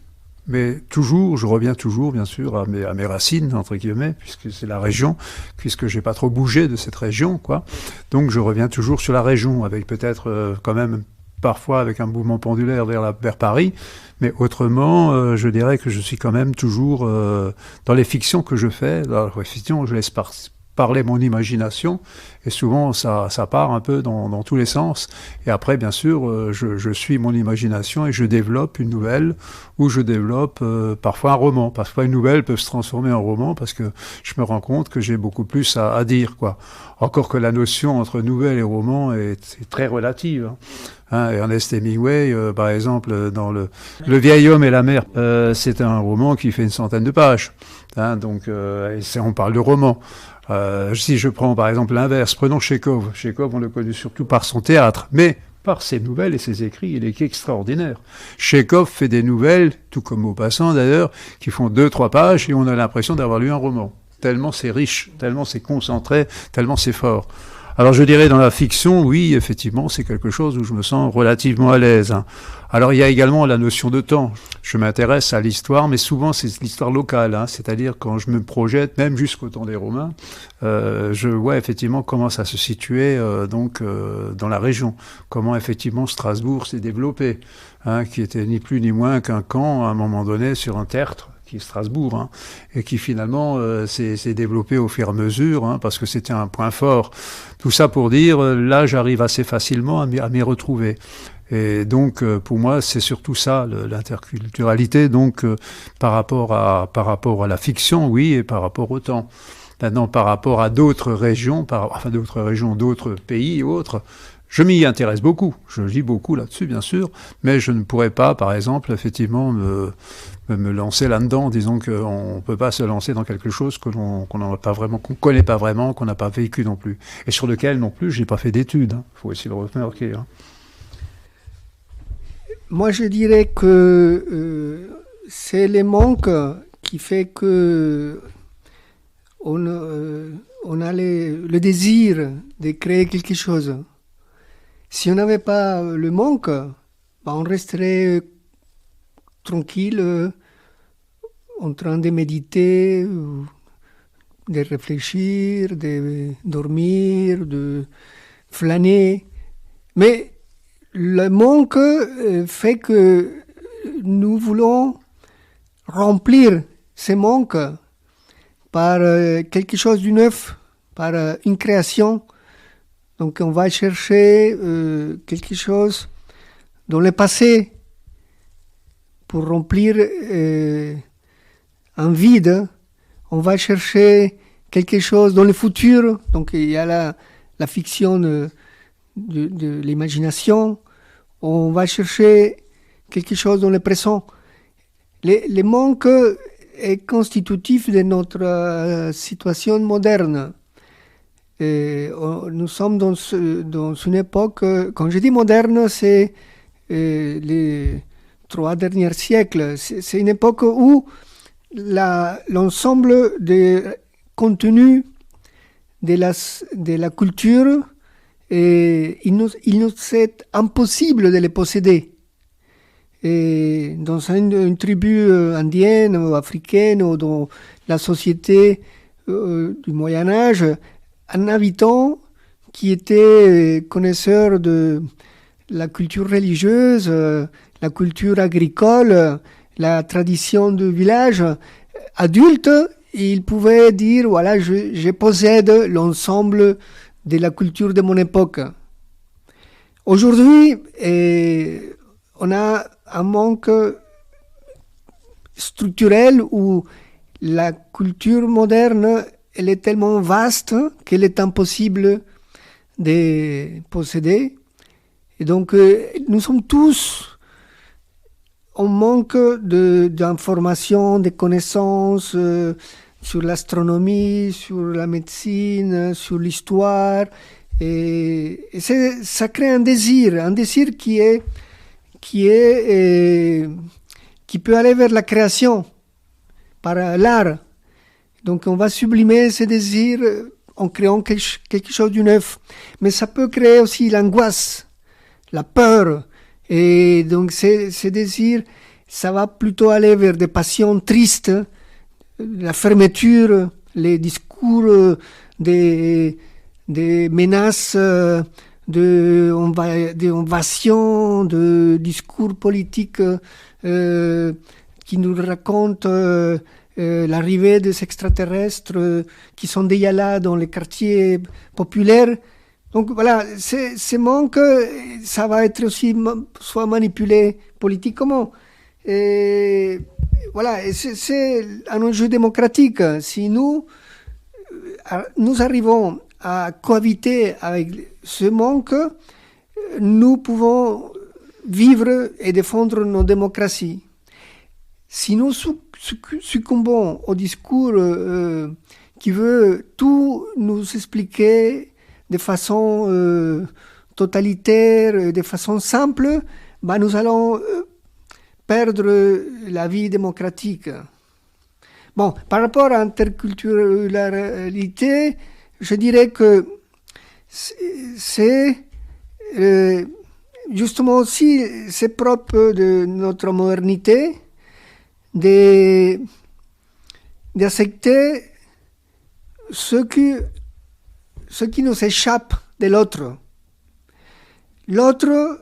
Mais toujours, je reviens toujours, bien sûr, à mes racines, entre guillemets, puisque c'est la région, puisque j'ai pas trop bougé de cette région, quoi. Donc je reviens toujours sur la région, avec peut-être quand même parfois avec un mouvement pendulaire vers Paris, mais autrement, je dirais que je suis quand même toujours dans les fictions que je fais. Dans les fictions, je laisse parler mon imagination, et souvent ça part un peu dans tous les sens, et après bien sûr je suis mon imagination et je développe une nouvelle, ou je développe parfois un roman. Parfois une nouvelle peut se transformer en roman, parce que je me rends compte que j'ai beaucoup plus à dire, quoi. Encore que la notion entre nouvelle et roman est très relative, hein. Ernest Hemingway, par exemple, dans le vieil homme et la mer, c'est un roman qui fait une centaine de pages, hein, donc on parle de roman. Si je prends par exemple l'inverse, prenons Tchekhov. Tchekhov, on le connaît surtout par son théâtre, mais par ses nouvelles et ses écrits, il est extraordinaire. Tchekhov fait des nouvelles, tout comme Maupassant d'ailleurs, qui font 2-3 pages et on a l'impression d'avoir lu un roman. Tellement c'est riche, tellement c'est concentré, tellement c'est fort. Alors je dirais dans la fiction, oui, effectivement, c'est quelque chose où je me sens relativement à l'aise. Alors il y a également la notion de temps. Je m'intéresse à l'histoire, mais souvent c'est l'histoire locale, c'est-à-dire quand je me projette, même jusqu'au temps des Romains, je vois effectivement comment ça se situait dans la région, comment effectivement Strasbourg s'est développé, qui était ni plus ni moins qu'un camp à un moment donné sur un tertre, qui est Strasbourg, et qui finalement s'est développé au fur et à mesure, parce que c'était un point fort. Tout ça pour dire, là j'arrive assez facilement à m'y retrouver. Et donc pour moi c'est surtout ça, l'interculturalité, donc par rapport à la fiction, oui, et par rapport au temps. Maintenant par rapport à d'autres régions, d'autres pays et autres, je m'y intéresse beaucoup, je lis beaucoup là-dessus bien sûr, mais je ne pourrais pas par exemple effectivement me lancer là-dedans. Disons qu'on ne peut pas se lancer dans quelque chose qu'on ne connaît pas vraiment, qu'on n'a pas vécu non plus. Et sur lequel non plus, je n'ai pas fait d'études. Il faut aussi le remarquer. Moi, je dirais que c'est le manque qui fait que on a le désir de créer quelque chose. Si on n'avait pas le manque, on resterait tranquille, en train de méditer, de réfléchir, de dormir, de flâner. Mais le manque fait que nous voulons remplir ce manque par quelque chose de neuf, par une création. Donc on va chercher quelque chose dans le passé pour remplir un vide. On va chercher quelque chose dans le futur. Donc il y a la fiction de l'imagination. On va chercher quelque chose dans le présent. Le manque est constitutif de notre situation moderne. Nous sommes dans une époque, quand je dis moderne, c'est les 3 derniers siècles. C'est une époque où l'ensemble des contenus de la culture, il nous est impossible de les posséder. Et dans une tribu indienne ou africaine ou dans la société du Moyen-Âge, un habitant qui était connaisseur de la culture religieuse, la culture agricole, la tradition du village, adulte, il pouvait dire, voilà, je possède l'ensemble de la culture de mon époque. Aujourd'hui, on a un manque structurel où la culture moderne, elle est tellement vaste qu'elle est impossible de posséder. Et donc, nous sommes tous en manque d'informations, de connaissances sur l'astronomie, sur la médecine, sur l'histoire. Et ça crée un désir qui peut aller vers la création par l'art. Donc on va sublimer ces désirs en créant quelque chose de neuf. Mais ça peut créer aussi l'angoisse, la peur. Et donc ces désirs, ça va plutôt aller vers des passions tristes, la fermeture, les discours des menaces, d'invasion, de discours politiques qui nous racontent l'arrivée des extraterrestres qui sont déjà là dans les quartiers populaires. Donc voilà, ce manque, ça va être aussi soit manipulé politiquement. Et voilà, et c'est un enjeu démocratique. Si nous arrivons à cohabiter avec ce manque, nous pouvons vivre et défendre nos démocraties. Si nous succombons au discours qui veut tout nous expliquer de façon totalitaire, de façon simple, bah, nous allons perdre la vie démocratique. Bon, par rapport à l'interculturalité, je dirais que c'est justement aussi, c'est propre de notre modernité d'accepter ce qui nous échappe de l'autre. L'autre,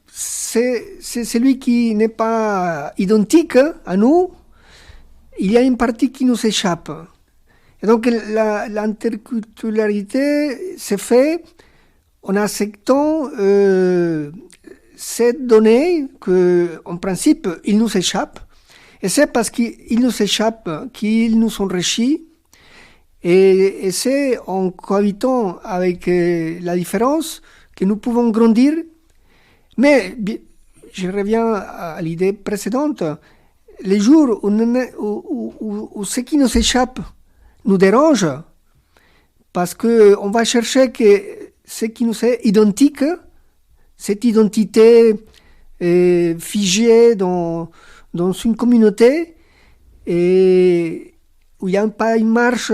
c'est celui qui n'est pas identique à nous. Il y a une partie qui nous échappe. Et donc l'interculturalité se fait en acceptant cette donnée qu'en principe, il nous échappe. Et c'est parce qu'il nous échappe qu'il nous enrichit. Et c'est en cohabitant avec la différence que nous pouvons grandir. Mais je reviens à l'idée précédente. Les jours où ce qui nous échappe nous dérange, parce qu'on va chercher que ce qui nous est identique, cette identité figée dans une communauté, et où il n'y a pas une marche,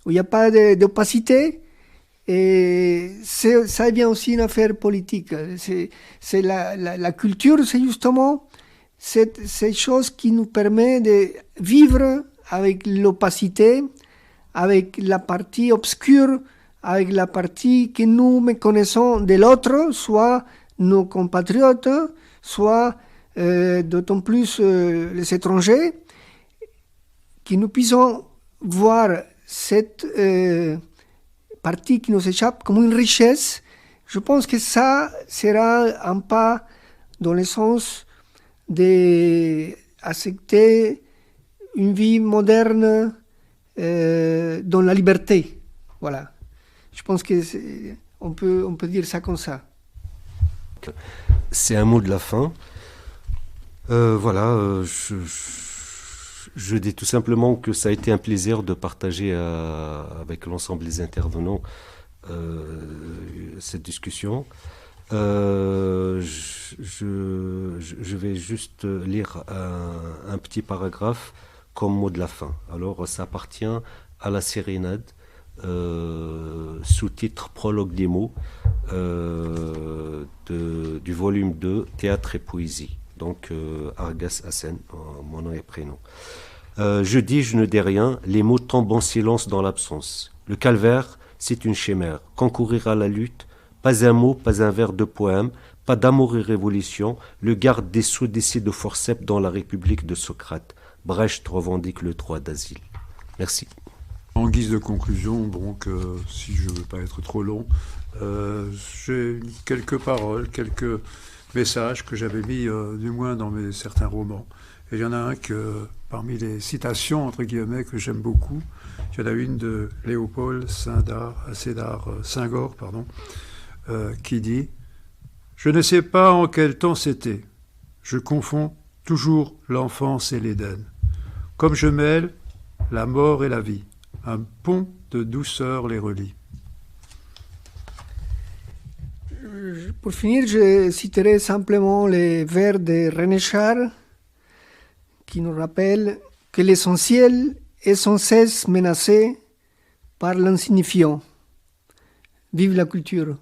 où il n'y a pas d'opacité, et ça devient aussi une affaire politique. C'est la culture, c'est justement ces choses qui nous permet de vivre avec l'opacité, avec la partie obscure, avec la partie que nous méconnaissons de l'autre, soit nos compatriotes, soit d'autant plus les étrangers, que nous puissions voir cette partie qui nous échappe comme une richesse. Je pense que ça sera un pas dans le sens d'accepter une vie moderne dans la liberté. Voilà. Je pense qu'on peut dire ça comme ça. C'est un mot de la fin. Voilà, je dis tout simplement que ça a été un plaisir de partager avec l'ensemble des intervenants cette discussion. Je vais juste lire un petit paragraphe comme mot de la fin. Alors, ça appartient à la sérénade, sous-titre Prologue des mots, du volume 2, Théâtre et Poésie. Donc, Argas Hassen, mon nom et prénom. Je dis, je ne dis rien, les mots tombent en silence dans l'absence. Le calvaire, c'est une chimère. Concourir à la lutte, pas un mot, pas un vers de poème, pas d'amour et révolution. Le garde des sceaux décide de forceps dans la République de Socrate. Brecht revendique le droit d'asile. Merci. En guise de conclusion, donc, si je ne veux pas être trop long, j'ai quelques paroles, quelques messages que j'avais mis du moins dans certains romans. Et il y en a un que, parmi les citations, entre guillemets, que j'aime beaucoup, il y en a une de Léopold Senghor, qui dit « Je ne sais pas en quel temps c'était. Je confonds toujours l'enfance et l'Éden. Comme je mêle la mort et la vie, un pont de douceur les relie. » Pour finir, je citerai simplement les vers de René Char qui nous rappellent que l'essentiel est sans cesse menacé par l'insignifiant. Vive la culture!